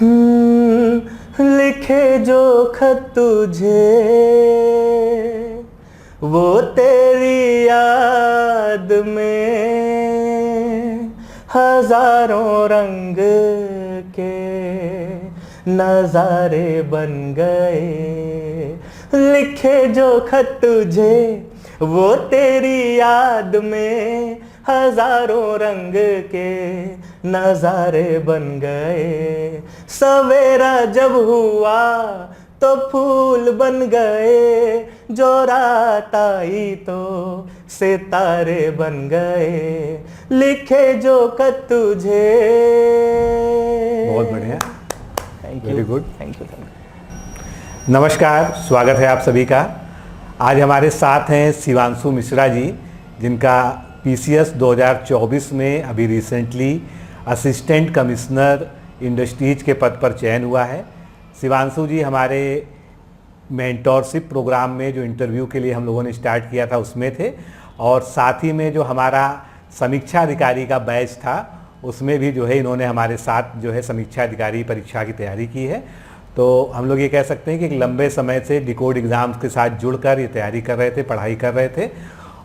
लिखे जो खत तुझे वो तेरी याद में हजारों रंग के नजारे बन गए। लिखे जो खत तुझे वो तेरी याद में हजारों रंग के नजारे बन गए। सवेरा जब हुआ तो फूल बन गए, जो रात आई तो सितारे बन गए। लिखे जो खत तुझे। बहुत बढ़िया, thank you, very good, thank you. नमस्कार, स्वागत है आप सभी का। आज हमारे साथ हैं शिवांशु मिश्रा जी, जिनका पीसीएस 2024 में अभी रिसेंटली असिस्टेंट कमिश्नर इंडस्ट्रीज के पद पर चयन हुआ है। शिवांशु जी हमारे मेंटोरशिप प्रोग्राम में जो इंटरव्यू के लिए हम लोगों ने स्टार्ट किया था उसमें थे, और साथ ही में जो हमारा समीक्षा अधिकारी का बैच था उसमें भी जो है इन्होंने हमारे साथ जो है समीक्षा अधिकारी परीक्षा की तैयारी की है। तो हम लोग ये कह सकते हैं कि एक लंबे समय से डिकोड एग्ज़ाम्स के साथ जुड़कर ये तैयारी कर रहे थे, पढ़ाई कर रहे थे,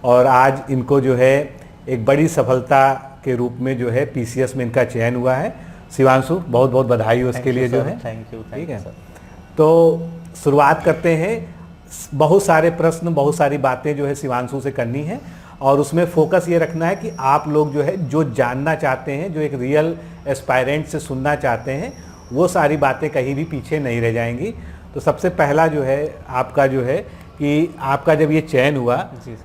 और आज इनको जो है एक बड़ी सफलता के रूप में जो है पीसीएस में इनका चयन हुआ है। शिवांशु, बहुत बहुत बधाई हो उसके लिए जो है। थैंक यू, ठीक है। तो शुरुआत करते हैं। बहुत सारे प्रश्न, बहुत सारी बातें जो है शिवांशु से करनी है, और उसमें फोकस ये रखना है कि आप लोग जो है जो जानना चाहते हैं, जो एक रियल एस्पायरेंट से सुनना चाहते हैं, वो सारी बातें कहीं भी पीछे नहीं रह जाएंगी। तो सबसे पहला जो है आपका जो है कि आपका जब ये चयन हुआ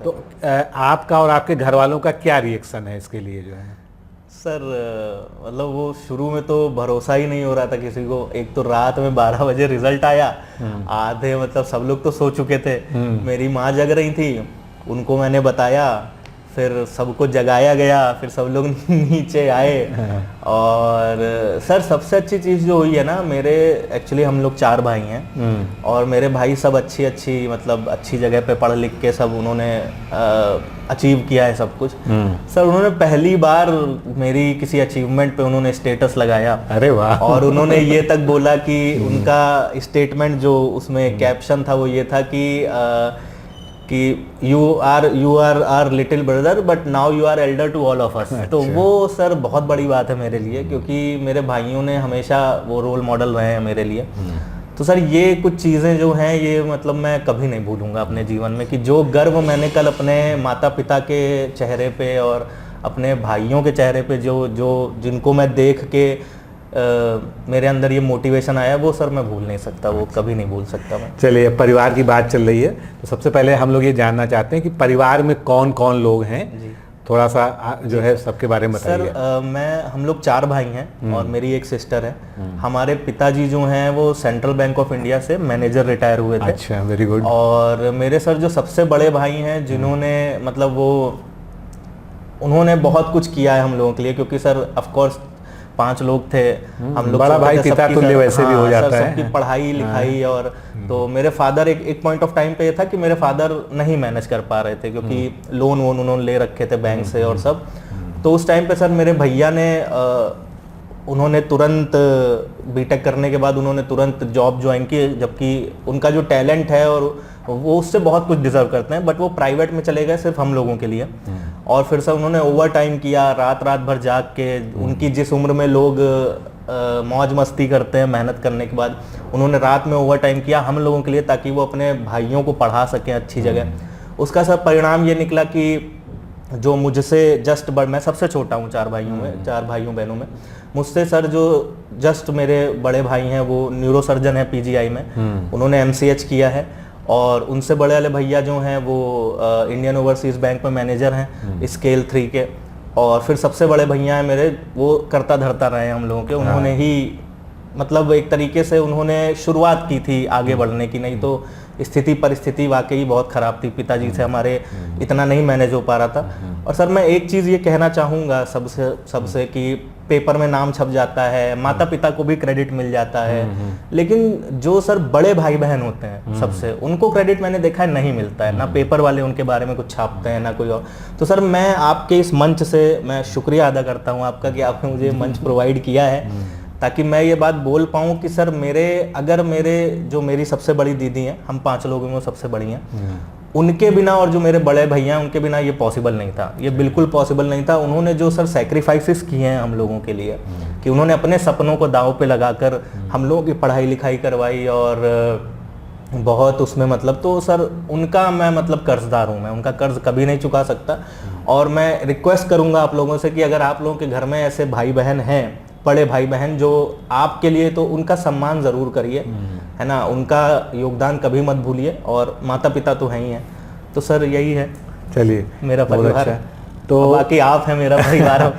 तो आपका और आपके घर वालों का क्या रिएक्शन है इसके लिए जो है? सर मतलब वो शुरू में तो भरोसा ही नहीं हो रहा था किसी को। एक तो रात में 12 बजे रिजल्ट आया, आधे मतलब सब लोग तो सो चुके थे, मेरी माँ जग रही थी, उनको मैंने बताया, फिर सबको जगाया गया, फिर सब लोग नीचे आए। और सर सबसे अच्छी चीज़ जो हुई है ना, मेरे एक्चुअली हम लोग 4 भाई हैं, और मेरे भाई सब अच्छी मतलब अच्छी जगह पे पढ़ लिख के सब उन्होंने अचीव किया है सब कुछ। सर उन्होंने पहली बार मेरी किसी अचीवमेंट पे उन्होंने स्टेटस लगाया। अरे वाह। और उन्होंने ये तक बोला कि उनका स्टेटमेंट जो उसमें कैप्शन था वो ये था कि you are little brother but now you are elder to all of us. तो वो सर बहुत बड़ी बात है मेरे लिए, क्योंकि मेरे भाइयों ने हमेशा वो रोल मॉडल रहे हैं मेरे लिए। तो सर ये कुछ चीज़ें जो हैं ये मतलब मैं कभी नहीं भूलूंगा अपने जीवन में, कि जो गर्व मैंने कल अपने माता पिता के चेहरे पे और अपने भाइयों के चेहरे पे जो जिनको मैं देख के मेरे अंदर ये मोटिवेशन आया, वो सर मैं भूल नहीं सकता, वो कभी नहीं भूल सकता मैं। चलिए, परिवार की बात चल रही है तो सबसे पहले हम लोग ये जानना चाहते हैं कि परिवार में कौन कौन लोग हैं जी। थोड़ा सा जो है सबके बारे में बताइए। सर हम लोग 4 भाई हैं और मेरी एक सिस्टर है। हमारे पिताजी जो हैं वो सेंट्रल बैंक ऑफ इंडिया से मैनेजर रिटायर हुए थे। अच्छा, वेरी गुड। और मेरे सर जो सबसे बड़े भाई हैं जिन्होंने मतलब उन्होंने बहुत कुछ किया है हम लोगों के लिए, क्योंकि सर ऑफ कोर्स 5 लोग थे हम लोग। बड़ा भाई पिता तुल्य वैसे भी हो जाता है। सबकी पढ़ाई लिखाई और तो मेरे फादर एक पॉइंट ऑफ टाइम पे ये था कि मेरे फादर नहीं मैनेज कर पा रहे थे, क्योंकि लोन उन्होंने ले रखे थे बैंक से और सब। तो उस टाइम पे सर मेरे भैया ने उन्होंने तुरंत बीटेक करने के बाद उन्होंने तुरंत जॉब ज्वाइन की, जबकि उनका जो टैलेंट है और वो उससे बहुत कुछ डिजर्व करते हैं, बट वो प्राइवेट में चले गए सिर्फ हम लोगों के लिए। और फिर सर उन्होंने ओवर टाइम किया, रात भर जाग के। उनकी जिस उम्र में लोग मौज मस्ती करते हैं मेहनत करने के बाद, उन्होंने रात में ओवर टाइम किया हम लोगों के लिए, ताकि वो अपने भाइयों को पढ़ा सकें अच्छी जगह। उसका सर परिणाम ये निकला कि जो मुझसे मैं सबसे छोटा हूँ 4 भाइयों बहनों में। मुझसे सर जो जस्ट मेरे बड़े भाई हैं वो न्यूरोसर्जन है पीजीआई में, उन्होंने एमसीएच किया है। और उनसे बड़े वाले भैया जो हैं वो इंडियन ओवरसीज बैंक में मैनेजर हैं स्केल 3 के। और फिर सबसे बड़े भैया हैं मेरे, वो करता धरता रहे हम लोगों के। उन्होंने ही मतलब एक तरीके से उन्होंने शुरुआत की थी आगे बढ़ने की, नहीं तो परिस्थिति वाकई बहुत ख़राब थी। पिताजी से हमारे इतना नहीं मैनेज हो पा रहा था। और सर मैं एक चीज़ ये कहना चाहूँगा सबसे कि पेपर में नाम छप जाता है, माता पिता को भी क्रेडिट मिल जाता है, लेकिन जो सर बड़े भाई बहन होते हैं सबसे, उनको क्रेडिट मैंने देखा है नहीं मिलता है। ना पेपर वाले उनके बारे में कुछ छापते हैं ना कोई और। तो सर मैं आपके इस मंच से मैं शुक्रिया अदा करता हूँ आपका कि आपने मुझे मंच प्रोवाइड किया है, ताकि मैं ये बात बोल पाऊँ कि सर मेरी सबसे बड़ी दीदी हैं, हम 5 लोगों में वो सबसे बड़ी हैं, उनके बिना और जो मेरे बड़े भैया हैं उनके बिना ये पॉसिबल नहीं था, ये बिल्कुल पॉसिबल नहीं था। उन्होंने जो सर सैक्रिफाइसेस किए हैं हम लोगों के लिए, कि उन्होंने अपने सपनों को दांव पे लगाकर हम लोगों की पढ़ाई लिखाई करवाई और बहुत उसमें मतलब, तो सर उनका मैं मतलब कर्जदार हूँ, मैं उनका कर्ज कभी नहीं चुका सकता। और मैं रिक्वेस्ट करूँगा आप लोगों से कि अगर आप लोगों के घर में ऐसे भाई बहन हैं, बड़े भाई बहन जो आपके लिए, तो उनका सम्मान ज़रूर करिए, है ना, उनका योगदान कभी मत भूलिए। और माता पिता तो हैं ही हैं, तो सर यही है चलिए मेरा परिवार। अच्छा। तो बाकी आप हैं मेरा परिवार।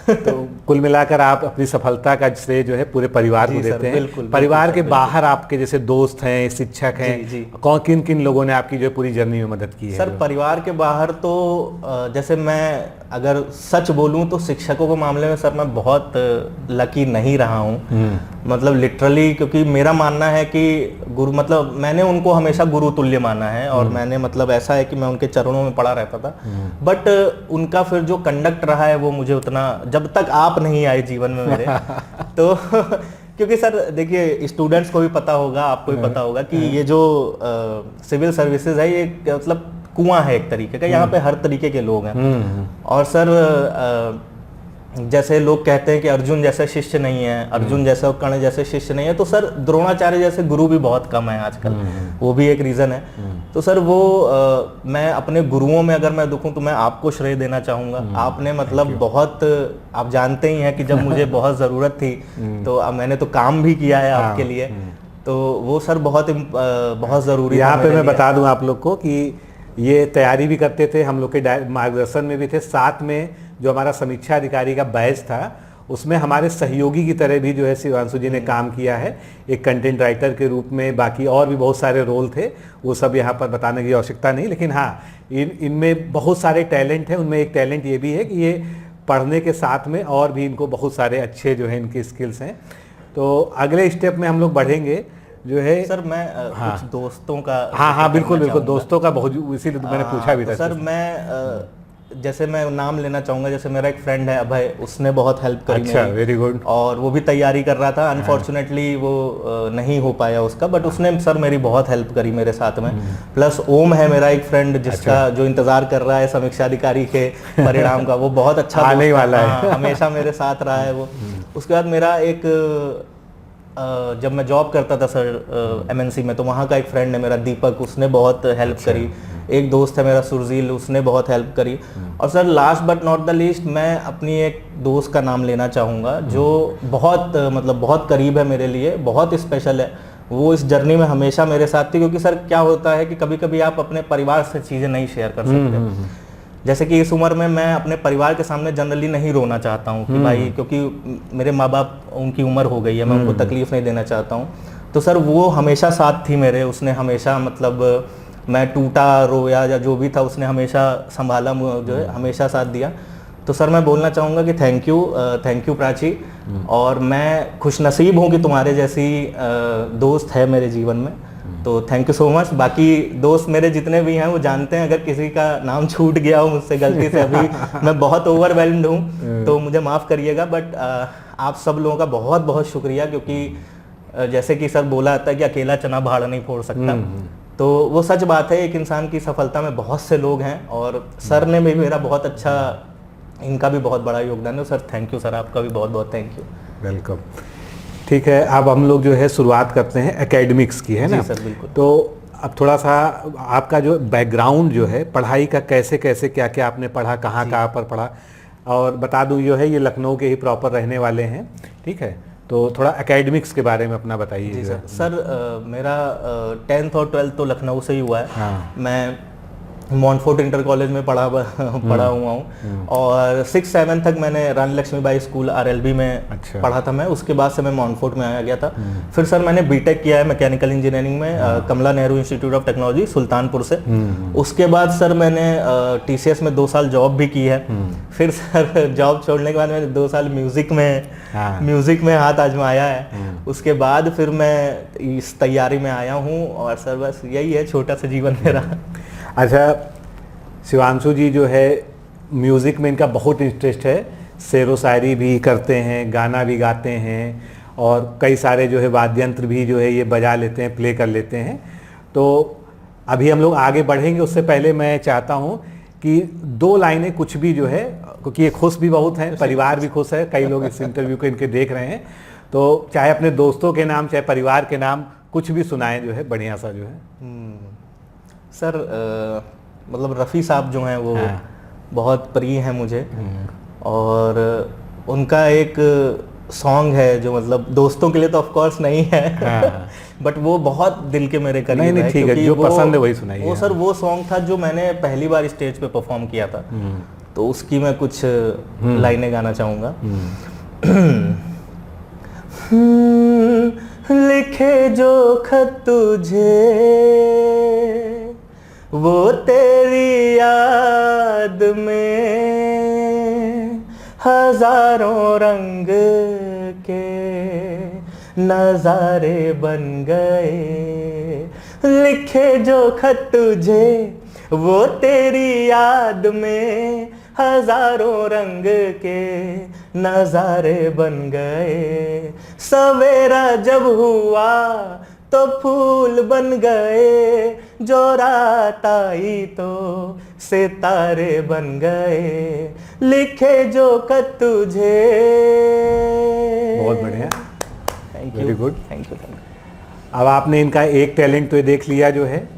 तो कुल मिलाकर आप अपनी सफलता का श्रेय जो है पूरे परिवार को देते हैं। बिल्कुल, परिवार बिल्कुल, के बाहर आपके जैसे दोस्त हैं, शिक्षक हैं, जी। कौन किन किन लोगों ने आपकी जो है पूरी जर्नी में मदद की है? सर परिवार के बाहर तो जैसे मैं अगर सच बोलूं तो शिक्षकों के मामले में सर मैं बहुत लकी नहीं रहा हूं, मतलब लिटरली, क्योंकि मेरा मानना है कि गुरु, मतलब मैंने उनको हमेशा गुरु तुल्य माना है और मैंने मतलब ऐसा है कि मैं उनके चरणों में पड़ा रहता था। बट उनका फिर जो कंडक्ट रहा है वो मुझे उतना, जब तक आप नहीं आए जीवन में मेरे तो क्योंकि सर देखिए स्टूडेंट्स को भी पता होगा, आपको भी पता होगा कि ये जो सिविल सर्विसेज है ये मतलब कुआं है एक तरीके का, यहाँ पे हर तरीके के लोग हैं। और सर जैसे लोग कहते हैं कि अर्जुन जैसे शिष्य नहीं है, अर्जुन जैसे और कर्ण जैसे शिष्य नहीं है, तो सर द्रोणाचार्य जैसे गुरु भी बहुत कम है आजकल, वो भी एक रीजन है। तो सर वो मैं अपने गुरुओं में अगर मैं देखूं तो मैं आपको श्रेय देना चाहूंगा। आपने मतलब बहुत, आप जानते ही हैं कि जब मुझे बहुत जरूरत थी तो मैंने तो काम भी किया है आपके लिए, तो वो सर बहुत जरूरी। यहाँ पे मैं बता दूं आप लोग को कि ये तैयारी भी करते थे, हम लोग के मार्गदर्शन में भी थे, साथ में जो हमारा समीक्षा अधिकारी का बैच था उसमें हमारे सहयोगी की तरह भी जो है शिवांशु जी ने काम किया है, एक कंटेंट राइटर के रूप में। बाकी और भी बहुत सारे रोल थे, वो सब यहाँ पर बताने की आवश्यकता नहीं, लेकिन हाँ इनमें बहुत सारे टैलेंट हैं। उनमें एक टैलेंट ये भी है कि ये पढ़ने के साथ में और भी इनको बहुत सारे अच्छे जो है इनकी स्किल्स हैं। तो अगले स्टेप में हम लोग बढ़ेंगे जो है सर मैं कुछ दोस्तों का, हाँ बिल्कुल दोस्तों का बहुत, इसीलिए तो मैंने पूछा भी था। सर मैं जैसे मैं नाम लेना चाहूँगा, जैसे मेरा एक फ्रेंड है अभय, उसने बहुत हेल्प करी। अच्छा, वेरी गुड। और वो भी तैयारी कर रहा था, अनफॉर्चुनेटली वो नहीं हो पाया उसका, बट उसने सर मेरी बहुत हेल्प करी मेरे साथ में। प्लस ओम है मेरा एक फ्रेंड जिसका जो इंतजार कर रहा है समीक्षा अधिकारी के परिणाम का, वो बहुत अच्छा आने वाला है, हमेशा मेरे साथ रहा है वो। उसके बाद मेरा एक जब मैं जॉब करता था सर MNC में, तो वहाँ का एक फ्रेंड है मेरा दीपक, उसने बहुत हेल्प करी। एक दोस्त है मेरा सुरजील, उसने बहुत हेल्प करी। और sir last but not the least मैं अपनी एक दोस्त का नाम लेना चाहूँगा जो बहुत मतलब बहुत करीब है मेरे लिए, बहुत स्पेशल है। वो इस जर्नी में हमेशा मेरे साथ थी, क्योंकि सर क्या होता है कि कभी कभी आप अपने परिवार से चीज़ें नहीं शेयर कर सकते। जैसे कि इस उम्र में मैं अपने परिवार के सामने जनरली नहीं रोना चाहता हूँ कि भाई, क्योंकि मेरे माँ बाप, उनकी उम्र हो गई है, मैं उनको तकलीफ नहीं देना चाहता हूँ। तो सर वो हमेशा साथ थी मेरे, उसने हमेशा मतलब मैं टूटा रोया या जो भी था उसने हमेशा संभाला, जो है हमेशा साथ दिया। तो सर मैं बोलना चाहूँगा कि थैंक यू प्राची, और मैं खुशनसीब हूँ कि तुम्हारे जैसी दोस्त है मेरे जीवन में, तो थैंक यू सो मच। बाकी दोस्त मेरे जितने भी हैं वो जानते हैं, अगर किसी का नाम छूट गया हो मुझसे गलती से, अभी मैं बहुत ओवरवेल्म्ड हूँ तो मुझे माफ़ करिएगा। बट आप सब लोगों का बहुत बहुत शुक्रिया, क्योंकि जैसे कि सर बोला जाता है कि अकेला चना भाड़ नहीं फोड़ सकता, तो वो सच बात है। एक इंसान की सफलता में बहुत से लोग हैं, और सर ने भी मेरा बहुत अच्छा, इनका भी बहुत बड़ा योगदान है। सर थैंक यू सर, आपका भी बहुत बहुत थैंक यू। वेलकम। ठीक है, अब हम लोग जो है शुरुआत करते हैं एकेडमिक्स की, है ना? सर बिल्कुल। तो अब थोड़ा सा आपका जो बैकग्राउंड जो है पढ़ाई का, कैसे कैसे क्या क्या आपने पढ़ा, कहाँ कहाँ पर पढ़ा, और बता दूँ जो है ये लखनऊ के ही प्रॉपर रहने वाले हैं, ठीक है? तो थोड़ा एकेडमिक्स के बारे में अपना बताइए। जी सर, मेरा 10th और 12th तो लखनऊ से ही हुआ है। हाँ। मैं मॉन्टफोर्ट इंटर कॉलेज में पढ़ा हुआ हूँ, और 6-7 तक मैंने रानी लक्ष्मीबाई स्कूल RLB में पढ़ा था मैं। उसके बाद से मैं मॉन्टफोर्ट में आ गया था। फिर सर मैंने बीटेक किया है मैकेनिकल इंजीनियरिंग में Kamla Nehru Institute of Technology Sultanpur से। उसके बाद सर मैंने TCS में 2 साल जॉब भी की है। फिर सर जॉब छोड़ने के बाद मैंने 2 साल म्यूजिक में हाथ आजमाया है। उसके बाद फिर मैं इस तैयारी में आया हूँ, और सर बस यही है छोटा सा जीवन मेरा। अच्छा, शिवांशु जी जो है म्यूज़िक में इनका बहुत इंटरेस्ट है, शेरो शायरी भी करते हैं, गाना भी गाते हैं, और कई सारे जो है वाद्य यंत्र भी जो है ये बजा लेते हैं, प्ले कर लेते हैं। तो अभी हम लोग आगे बढ़ेंगे, उससे पहले मैं चाहता हूँ कि 2 लाइनें कुछ भी जो है, क्योंकि ये खुश भी बहुत हैं, परिवार भी खुश है, कई लोग इस इंटरव्यू को इनके देख रहे हैं, तो चाहे अपने दोस्तों के नाम चाहे परिवार के नाम कुछ भी सुनाएं जो है बढ़िया सा जो है। सर मतलब रफ़ी साहब जो हैं वो बहुत प्रिय हैं मुझे, और उनका एक सॉन्ग है जो मतलब दोस्तों के लिए तो ऑफ कोर्स नहीं है, बट वो बहुत दिल के मेरे करीब नहीं, है, ठीक है, जो पसंद है वही सुनाइए। वो सर वो सॉन्ग था जो मैंने पहली बार स्टेज पे परफॉर्म किया था, तो उसकी मैं कुछ लाइनें गाना चाहूँगा। लिखे जो खत तुझे वो तेरी याद में हजारों रंग के नजारे बन गए। लिखे जो खत तुझे वो तेरी याद में हजारों रंग के नजारे बन गए। सवेरा जब हुआ तो फूल बन गए, जो रात आई तो सितारे बन गए। लिखे जो खत तुझे। बहुत बढ़िया, thank you, very good, thank you. अब आपने इनका एक टैलेंट तो ये देख लिया जो है,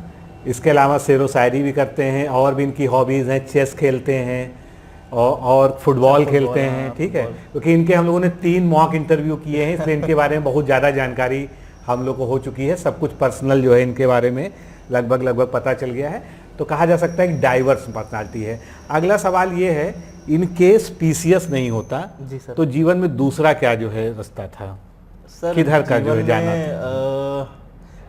इसके अलावा शेरो शायरी भी करते हैं, और भी इनकी हॉबीज़ हैं, चेस खेलते हैं और फुटबॉल खेलते हैं, ठीक है, क्योंकि इनके हम लोगों ने 3 मॉक इंटरव्यू किए हैं, इसलिए इनके बारे में बहुत ज़्यादा जानकारी हम लोग को हो चुकी है। सब कुछ पर्सनल जो है इनके बारे में लगभग पता चल गया है, तो कहा जा सकता है कि डाइवर्स पर्सनालिटी है। अगला सवाल ये है, इन केस पीसीएस नहीं होता जी सर, तो जीवन में दूसरा क्या जो है रास्ता था, सर किधर का जो है जाना था?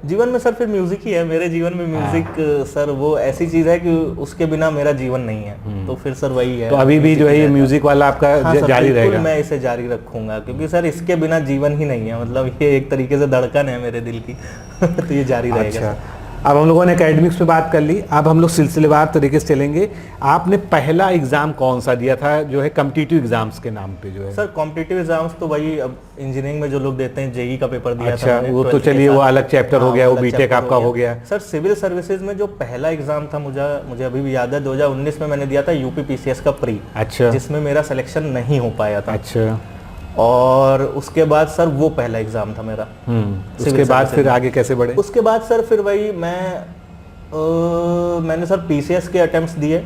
जीवन में सर फिर म्यूजिक ही है। मेरे जीवन में म्यूजिक सर वो ऐसी चीज है कि उसके बिना मेरा जीवन नहीं है, तो फिर सर वही है। तो अभी भी जो है ये म्यूजिक वाला आपका हाँ सर, जारी रहेगा? मैं इसे जारी रखूंगा, क्योंकि सर इसके बिना जीवन ही नहीं है, मतलब ये एक तरीके से धड़कन है मेरे दिल की। तो ये जारी रहेगा। अच्छा, अब हम लोगों ने एकेडमिक्स पे बात कर ली, अब हम लोग सिलसिलेवार तरीके से चलेंगे। आपने पहला एग्जाम कौन सा दिया था जो है कॉम्पिटिटिव एग्जाम्स के नाम पे जो है? सर कॉम्पिटिटिव एग्जाम्स तो वही अब इंजीनियरिंग में जो लोग देते हैं, जेई का पेपर दिया अच्छा, था मैंने, वो तो चलिए वो अलग चैप्टर हो गया, वो बीटेक आपका हो गया। सर सिविल सर्विसेज में जो पहला एग्जाम था, मुझे अभी भी याद है, 2019 में मैंने दिया था यूपी पीसीएस का प्री। अच्छा, जिसमें मेरा सिलेक्शन नहीं हो पाया था। अच्छा, और उसके बाद सर वो पहला एग्जाम था मेरा। उसके बाद फिर आगे कैसे बढ़े? उसके बाद सर फिर वही मैंने सर पीसीएस के अटेम्प्ट्स दिए,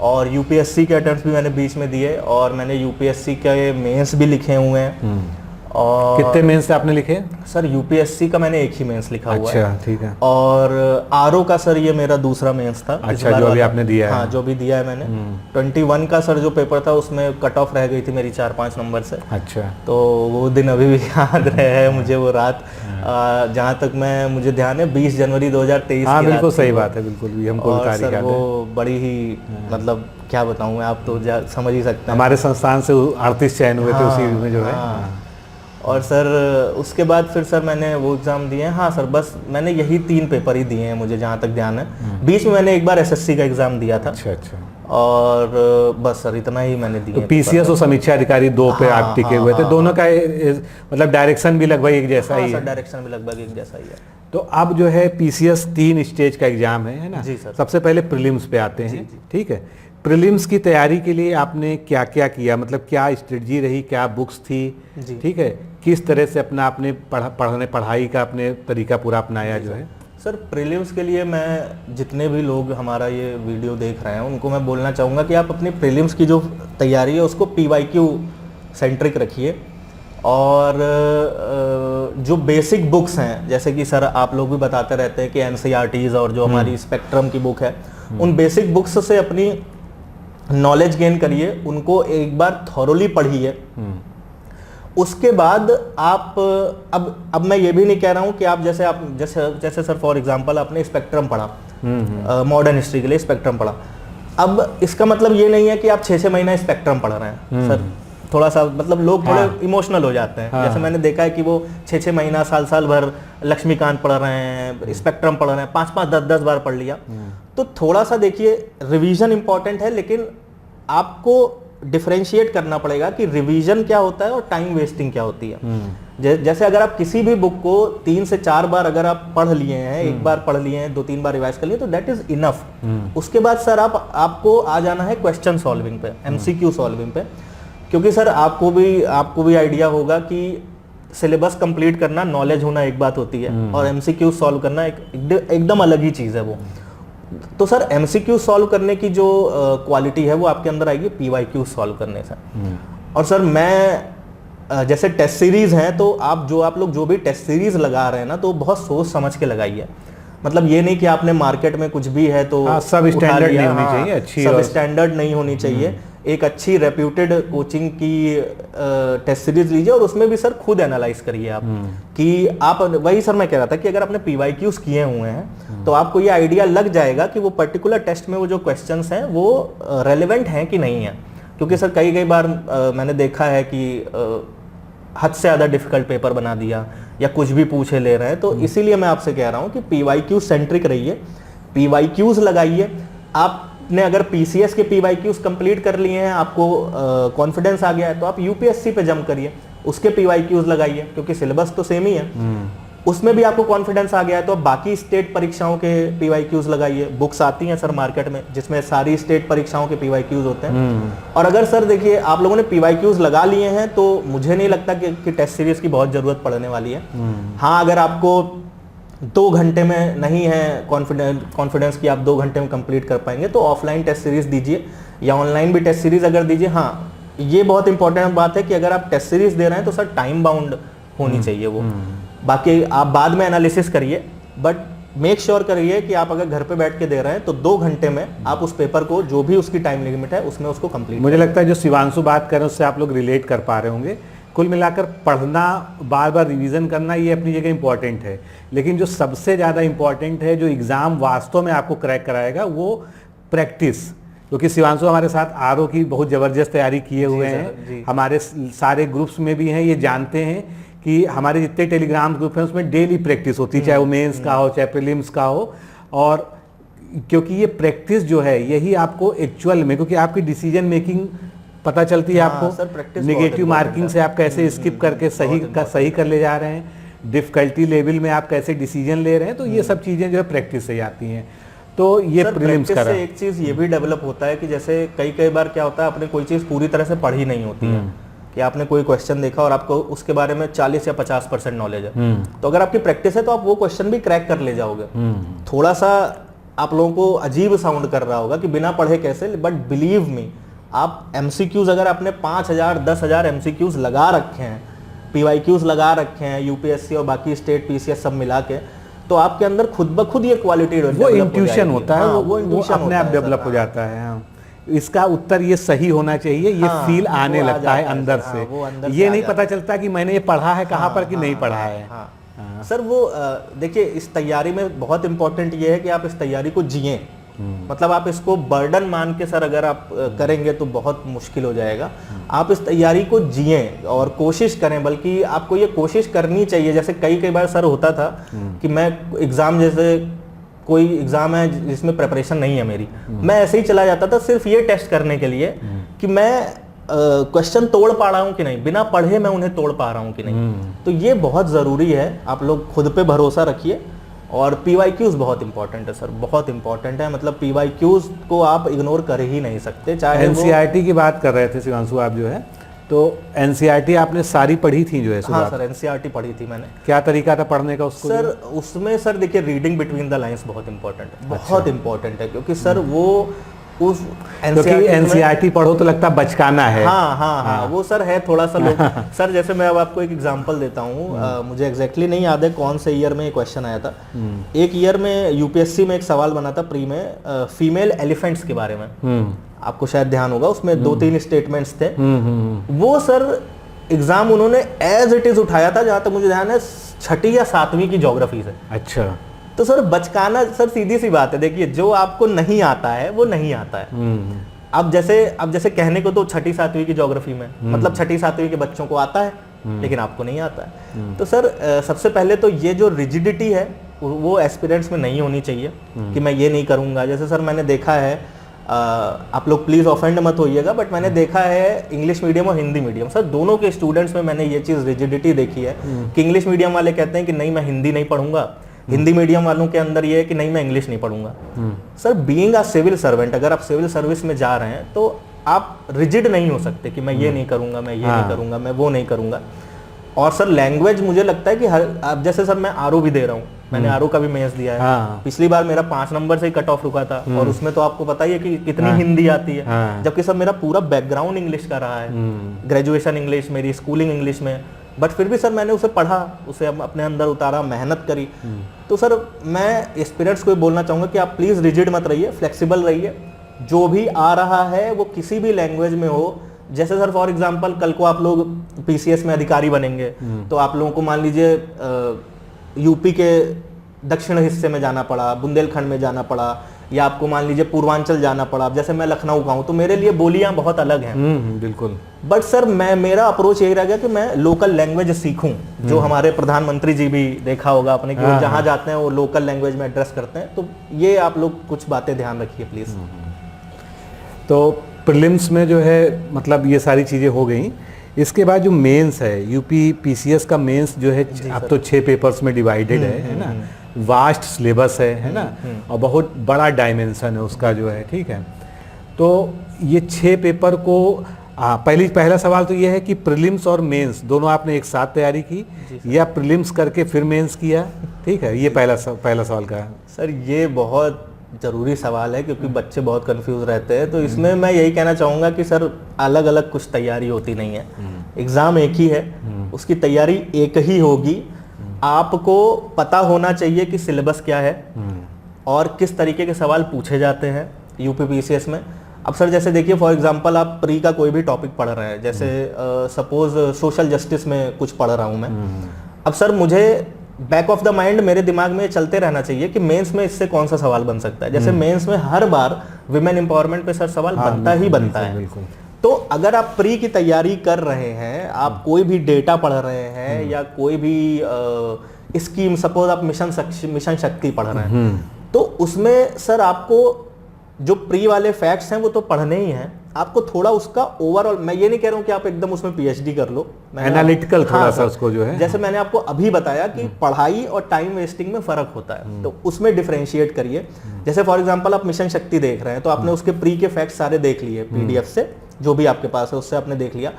और यूपीएससी के अटेम्प्ट्स भी मैंने बीच में दिए, और मैंने यूपीएससी के मेंस भी लिखे हुए हैं। और कितने मेंस आपने लिखे? सर यूपीएससी का मैंने एक ही मेंस लिखा हुआ है। अच्छा, ठीक है। और आरओ का सर ये मेरा दूसरा मेंस था। अच्छा, जो अभी आपने दिया है? हाँ, जो भी दिया है मैंने। 21 का सर जो पेपर था उसमें कट ऑफ रह गई थी मेरी 4-5 नंबर से। अच्छा, तो वो दिन अभी भी याद रहे है मुझे, वो रात जहाँ तक मुझे ध्यान है 20 जनवरी 2023। हाँ बिल्कुल सही बात है, बिल्कुल भी हमको और सर वो बड़ी ही मतलब क्या बताऊँ मैं, आप तो समझ ही सकते हैं। हमारे संस्थान से 38 चयन हुए थे उसी में जो है। और सर उसके बाद फिर सर मैंने वो एग्ज़ाम दिए हैं। हाँ सर, बस मैंने यही 3 पेपर ही दिए हैं मुझे जहाँ तक ध्यान है। बीच में मैंने एक बार एसएससी का एग्ज़ाम दिया था। अच्छा, अच्छा। और बस सर इतना ही मैंने दिए। तो पीसीएस और समीक्षा अधिकारी 2 पे आप टिके हुए थे। दोनों का मतलब डायरेक्शन भी लगभग एक जैसा ही है? डायरेक्शन भी लगभग एक जैसा ही है। तो अब जो है पीसीएस 3 स्टेज का एग्जाम है ना? जी सर। सबसे पहले प्रीलिम्स पे आते हैं, ठीक है। प्रीलिम्स की तैयारी के लिए आपने क्या क्या किया, मतलब क्या स्ट्रेटजी रही, क्या बुक्स थी, ठीक है, किस तरह से अपना आपने पढ़ाई का अपने तरीका पूरा अपनाया जो है? सर प्रीलिम्स के लिए मैं जितने भी लोग हमारा ये वीडियो देख रहे हैं उनको मैं बोलना चाहूँगा कि आप अपनी प्रीलिम्स की जो तैयारी है उसको पीवाईक्यू सेंट्रिक रखिए। और जो बेसिक बुक्स हैं, जैसे कि सर आप लोग भी बताते रहते हैं कि एनसीईआरटीज़ और जो हमारी स्पेक्ट्रम की बुक है, उन बेसिक बुक्स से अपनी नॉलेज गेन करिए, उनको एक बार थॉरोली पढ़िए। उसके बाद आप अब मैं ये भी नहीं कह रहा हूँ कि आप जैसे सर फॉर एग्जांपल आपने स्पेक्ट्रम पढ़ा, मॉडर्न हिस्ट्री के लिए स्पेक्ट्रम पढ़ा। अब इसका मतलब ये नहीं है कि आप 6-6 महीना स्पेक्ट्रम पढ़ रहे हैं। सर थोड़ा सा मतलब लोग थोड़े इमोशनल हो जाते हैं। जैसे मैंने देखा है कि वो 6-6 महीना साल भर लक्ष्मीकांत पढ़ रहे हैं, स्पेक्ट्रम पढ़ रहे हैं, 5-5, 10-10 बार पढ़ लिया। तो थोड़ा सा देखिए, रिवीजन इंपॉर्टेंट है, लेकिन आपको डिफरेंशिएट करना पड़ेगा कि रिवीजन क्या होता है और टाइम वेस्टिंग क्या होती है। जैसे अगर आप किसी भी बुक को 3 से 4 बार अगर आप पढ़ लिए हैं, एक बार पढ़ लिए हैं, 2-3 बार रिवाइज कर लिए तो दैट इज इनफ। उसके बाद सर आपको आ जाना है क्वेश्चन सॉल्विंग पे, एमसीक्यू सॉल्विंग पे, क्योंकि सर आपको भी आइडिया होगा कि सिलेबस कंप्लीट करना, नॉलेज होना एक बात होती है और एमसीक्यू सॉल्व करना एकदम अलग ही चीज है वो। तो सर एमसीक्यू सॉल्व करने की जो क्वालिटी है वो आपके अंदर आएगी पीवाईक्यू सॉल्व करने से। और सर मैं जैसे टेस्ट सीरीज हैं तो आप लोग जो भी टेस्ट सीरीज लगा रहे हैं ना, तो बहुत सोच समझ के लगाइए। मतलब ये नहीं कि आपने मार्केट में कुछ भी है तो सब स्टैंडर्ड नहीं होनी चाहिए, अच्छी सब स्टैंडर्ड नहीं होनी चाहिए। एक अच्छी रेप्यूटेड कोचिंग की टेस्ट सीरीज लीजिए और उसमें भी सर खुद एनालाइज करिए आप कि आप, वही सर मैं कह रहा था कि अगर आपने पीवाईक्यूज किए हुए हैं तो आपको ये आइडिया लग जाएगा कि वो पर्टिकुलर टेस्ट में वो जो क्वेश्चंस हैं वो रेलेवेंट हैं कि नहीं है। क्योंकि सर कई बार मैंने देखा है कि हद से ज़्यादा डिफिकल्ट पेपर बना दिया या कुछ भी पूछे ले रहे हैं, तो इसीलिए मैं आपसे कह रहा हूँ कि पीवाईक्यू सेंट्रिक रहिए, पीवाईक्यूज लगाइए। आपने अगर पीसीएस के पीवाईक्यूज कंप्लीट कर लिए हैं, आपको कॉन्फिडेंस आ गया है, तो आप यूपीएससी पे जंप करिए, उसके पीवाईक्यूज लगाइए, क्योंकि सिलेबस तो सेम ही है। उसमें भी आपको कॉन्फिडेंस आ गया है तो आप बाकी स्टेट परीक्षाओं के पीवाईक्यूज लगाइए। बुक्स आती हैं सर मार्केट में जिसमें सारी स्टेट परीक्षाओं के पीवाईक्यूज होते हैं। और अगर सर देखिए आप लोगों ने पीवाईक्यूज लगा लिए हैं तो मुझे नहीं लगता कि टेस्ट सीरीज की बहुत जरूरत पड़ने वाली है। हाँ, अगर आपको 2 घंटे में नहीं है कॉन्फिडेंस कि आप 2 घंटे में कंप्लीट कर पाएंगे तो ऑफलाइन टेस्ट सीरीज दीजिए या ऑनलाइन भी टेस्ट सीरीज अगर दीजिए। हाँ, ये बहुत इंपॉर्टेंट बात है कि अगर आप टेस्ट सीरीज दे रहे हैं तो सर टाइम बाउंड होनी चाहिए वो। बाकी आप बाद में एनालिसिस करिए, बट मेक श्योर करिए कि आप अगर घर पे बैठ के दे रहे हैं तो 2 घंटे में आप उस पेपर को, जो भी उसकी टाइम लिमिट है, उसमें उसको कंप्लीट। मुझे लगता है जो शिवांशु बात कर रहे हैं उससे आप लोग रिलेट कर पा रहे होंगे। कुल मिलाकर पढ़ना, बार बार रिवीजन करना, ये अपनी जगह इंपॉर्टेंट है, लेकिन जो सबसे ज़्यादा इंपॉर्टेंट है, जो एग्ज़ाम वास्तव में आपको क्रैक कराएगा, वो प्रैक्टिस। क्योंकि शिवांशु हमारे साथ आरओ की बहुत ज़बरदस्त तैयारी किए हुए हैं, हमारे सारे ग्रुप्स में भी हैं, ये जानते हैं कि हमारे जितने टेलीग्राम ग्रुप हैं उसमें डेली प्रैक्टिस होती है, चाहे वो मेंस का हो चाहे प्रीलिम्स का हो। और क्योंकि ये प्रैक्टिस जो है यही आपको एक्चुअल में, क्योंकि आपकी डिसीजन मेकिंग पता चलती है आपको, नेगेटिव मार्किंग से आप कैसे स्किप करके सही कर ले जा रहे हैं, डिफिकल्टी लेवल में आप कैसे डिसीजन ले रहे हैं, तो ये सब चीज़ें जो है प्रैक्टिस से आती हैं। तो ये प्रीलिम्स का एक चीज़ ये भी डेवलप होता है कि जैसे कई बार क्या होता है, अपने कोई चीज़ पूरी तरह से पढ़ी नहीं होती है, कि आपने कोई क्वेश्चन देखा और आपको उसके बारे में 40 या 50% नॉलेज है, तो अगर आपकी प्रैक्टिस है तो आप वो क्वेश्चन भी क्रैक कर ले जाओगे। थोड़ा सा आप लोगों को अजीब साउंड कर रहा होगा कि बिना पढ़े कैसे, बट बिलीव मी, आप एमसीक्यूज अगर आपने 5000 10,000 एमसीक्यूज लगा रखे हैं, पीवाईक्यूज लगा रखे हैं, यूपीएससी और बाकी स्टेट पीसीएस सब मिला के, तो आपके अंदर खुद ब खुद ये क्वालिटी, वो इंट्यूशन होता है, वो अपने आप डेवलप हो जाता है। इसका उत्तर ये सही होना चाहिए, ये फील आने लगता है अंदर से, ये नहीं पता चलता कि मैंने ये पढ़ा है कहाँ पर कि नहीं पढ़ा है। सर वो देखिए, इस तैयारी में बहुत इंपॉर्टेंट ये है कि आप इस तैयारी को जिए। मतलब आप इसको बर्डन मान के सर अगर आप करेंगे तो बहुत मुश्किल हो जाएगा। आप इस तैयारी को जिए और कोशिश करें, बल्कि आपको ये कोशिश करनी चाहिए। जैसे कई बार सर होता था कि मैं एग्जाम, जैसे कोई एग्जाम है जिसमें प्रिपरेशन नहीं है मेरी, मैं ऐसे ही चला जाता था सिर्फ ये टेस्ट करने के लिए कि मैं क्वेश्चन तोड़ पा रहा हूँ कि नहीं, बिना पढ़े मैं उन्हें तोड़ पा रहा हूँ कि नहीं। तो ये बहुत ज़रूरी है, आप लोग खुद पे भरोसा रखिए। और पीवाईक्यूज बहुत इंपॉर्टेंट है सर, बहुत इंपॉर्टेंट है। मतलब पीवाईक्यूज को आप इग्नोर कर ही नहीं सकते। चाहे एनसीईआरटी की बात कर रहे थे शिवांशु आप जो है, तो एनसीईआरटी आपने सारी पढ़ी थी जो है? हाँ सर, एनसीईआरटी पढ़ी थी मैंने। क्या तरीका था पढ़ने का उसको? सर उसमें सर देखिए, रीडिंग बिटवीन द लाइंस बहुत इंपॉर्टेंट है, बहुत इंपॉर्टेंट है, क्योंकि सर वो उस एनसीईआरटी पढ़ो तो लगता बचकाना है। हाँ, वो सर है थोड़ा सा लोग सर जैसे मैं अब आपको एक एग्जांपल देता हूँ, मुझे एग्जैक्टली नहीं याद है कौन से ईयर में ये क्वेश्चन आया था। एक ईयर में यूपीएससी में एक सवाल बना था प्री में, फीमेल एलिफेंट्स के बारे में, आपको शायद ध्यान होगा, उसमें 2-3 स्टेटमेंट्स थे। वो सर एग्जाम उन्होंने एज इट इज उठाया था, जहां तक मुझे ध्यान है 6ठी या 7वीं की ज्योग्राफी से। अच्छा, तो सर बचकाना सर सीधी सी बात है। देखिए, जो आपको नहीं आता है वो नहीं आता है। अब जैसे कहने को तो 6ठी 7वीं की ज्योग्राफी में, मतलब 6ठी 7वीं के बच्चों को आता है, लेकिन आपको नहीं आता है। तो सर सबसे पहले तो ये जो रिजिडिटी है वो एस्पिरेंट्स में नहीं होनी चाहिए कि मैं ये नहीं करूंगा। जैसे सर मैंने देखा है आप लोग प्लीज़ ऑफेंड मत होइएगा, बट मैंने देखा है इंग्लिश मीडियम और हिंदी मीडियम, सर दोनों के स्टूडेंट्स में मैंने ये चीज़ रिजिडिटी देखी है कि इंग्लिश मीडियम वाले कहते हैं कि नहीं मैं हिंदी नहीं पढ़ूंगा, हिंदी मीडियम वालों के अंदर ये है कि नहीं मैं इंग्लिश नहीं पढ़ूंगा। Sir being a civil servant, अगर आप सिविल सर्विस में जा रहे हैं तो आप रिजिड नहीं हो सकते कि मैं ये नहीं करूंगा, मैं ये नहीं करूंगा, मैं वो नहीं करूंगा। और सर लैंग्वेज मुझे लगता है कि अब जैसे सर मैं आरओ भी दे रहा हूँ, मैंने आरओ का भी मेंस दिया है। पिछली बार मेरा 5 नंबर से ही कट ऑफ रुका था और उसमें तो आपको पता ही है कि कितनी हिंदी आती है, जबकि सर मेरा पूरा बैकग्राउंड इंग्लिश का रहा है, ग्रेजुएशन इंग्लिश, मेरी स्कूलिंग इंग्लिश में, बट फिर भी सर मैंने उसे पढ़ा, उसे अपने अंदर उतारा, मेहनत करी। तो सर मैं एस्पिरेंट्स को बोलना चाहूंगा कि आप प्लीज रिजिड मत रहिए, फ्लेक्सिबल रहिए, जो भी आ रहा है वो किसी भी लैंग्वेज में हो। जैसे सर फॉर एग्जांपल कल को आप लोग पीसीएस में अधिकारी बनेंगे तो आप लोगों को मान लीजिए यूपी के दक्षिण हिस्से में जाना पड़ा, बुंदेलखंड में जाना पड़ा, या आपको मान लीजिए पूर्वांचल जाना पड़ा। जैसे मैं लखनऊ का हूँ तो मेरे लिए बोलियां बहुत अलग हैं। बिल्कुल। बट सर मेरा अप्रोच यही रह गया कि मैं लोकल लैंग्वेज सीखूं, जो हमारे प्रधानमंत्री जी भी देखा होगा आपने कि वो जहाँ जाते हैं वो लोकल लैंग्वेज में एड्रेस करते हैं। तो ये आप लोग कुछ बातें ध्यान रखिए प्लीज। तो प्रीलिम्स में जो है मतलब ये सारी चीज़ें हो गई। इसके बाद जो मेंस है, यूपी पीसीएस का मेंस जो है अब तो 6 पेपर्स में डिवाइडेड है ना, वास्ट सिलेबस है ना, और बहुत बड़ा डायमेंशन है उसका जो है, ठीक है। तो ये 6 पेपर को पहला सवाल तो ये है कि प्रीलिम्स और मेंस दोनों आपने एक साथ तैयारी की या प्रीलिम्स करके फिर मेंस किया, ठीक है, ये पहला सवाल का है। सर ये बहुत जरूरी सवाल है क्योंकि बच्चे बहुत कंफ्यूज रहते हैं। तो इसमें मैं यही कहना चाहूँगा कि सर अलग अलग कुछ तैयारी होती नहीं है, एग्ज़ाम एक ही है, उसकी तैयारी एक ही होगी। आपको पता होना चाहिए कि सिलेबस क्या है और किस तरीके के सवाल पूछे जाते हैं यूपी पीसीएस में। अब सर जैसे देखिए फॉर एग्जांपल आप प्री का कोई भी टॉपिक पढ़ रहे हैं, जैसे सपोज सोशल जस्टिस में कुछ पढ़ रहा हूँ मैं। अब सर मुझे बैक ऑफ द माइंड मेरे दिमाग में चलते रहना चाहिए कि मेंस में इससे कौन सा सवाल बन सकता है। जैसे मेंस में हर बार विमेन एम्पावरमेंट पे सर सवाल बनता ही बनता है। तो अगर आप प्री की तैयारी कर रहे हैं, आप कोई भी डेटा पढ़ रहे हैं या कोई भी स्कीम, सपोज आप मिशन शक्ति पढ़ रहे हैं, तो उसमें सर आपको जो प्री वाले फैक्ट्स हैं वो तो पढ़ने ही हैं, आपको थोड़ा उसका ओवरऑल, मैं ये नहीं कह रहा हूं कि आप एकदम उसमें पीएचडी कर लो, एनालिटिकल थोड़ा सा उसको जो है, जैसे मैंने आपको अभी बताया कि पढ़ाई और टाइम वेस्टिंग में फर्क होता है, तो उसमें डिफरेंशिएट करिए। जैसे फॉर एग्जांपल आप मिशन शक्ति देख रहे हैं तो आपने उसके प्री के फैक्ट्स सारे देख लिए पीडीएफ से, जो भी आपके पास है उससे आपने देख लिया।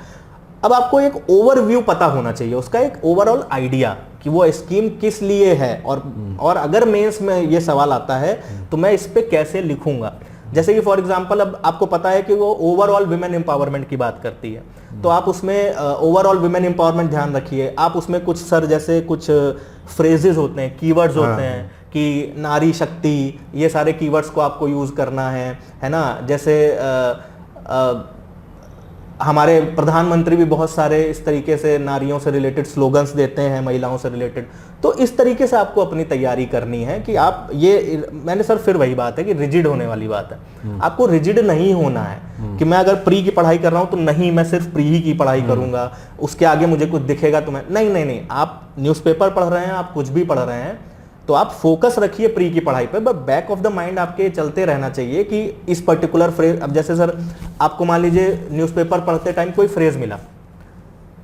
अब आपको एक ओवरव्यू पता होना चाहिए, उसका एक ओवरऑल आइडिया कि वो स्कीम किस लिए है, और अगर मेंस में ये सवाल आता है तो मैं इस पे कैसे लिखूंगा। जैसे कि फॉर एग्जांपल अब आपको पता है कि वो ओवरऑल विमेन एम्पावरमेंट की बात करती है, तो आप उसमें ओवरऑल विमेन एम्पावरमेंट ध्यान रखिए। आप उसमें कुछ सर जैसे कुछ फ्रेजेस होते हैं, कीवर्ड्स होते हैं कि नारी शक्ति, ये सारे कीवर्ड्स को आपको यूज करना है ना। जैसे हमारे प्रधानमंत्री भी बहुत सारे इस तरीके से नारियों से रिलेटेड स्लोगन्स देते हैं, महिलाओं से रिलेटेड। तो इस तरीके से आपको अपनी तैयारी करनी है कि आप ये, मैंने सर फिर वही बात है कि रिजिड होने वाली बात है, आपको रिजिड नहीं होना है कि मैं अगर प्री की पढ़ाई कर रहा हूं तो नहीं मैं सिर्फ प्री ही की पढ़ाई करूंगा, उसके आगे मुझे कुछ दिखेगा तो मैं नहीं, आप न्यूज़पेपर पढ़ रहे हैं, आप कुछ भी पढ़ रहे हैं तो आप फोकस रखिए प्री की पढ़ाई पे, but back of the mind आपके चलते रहना चाहिए कि इस पर्टिकुलर फ्रेज। अब जैसे सर आपको मान लीजिए न्यूज़पेपर पढ़ते टाइम कोई फ्रेज मिला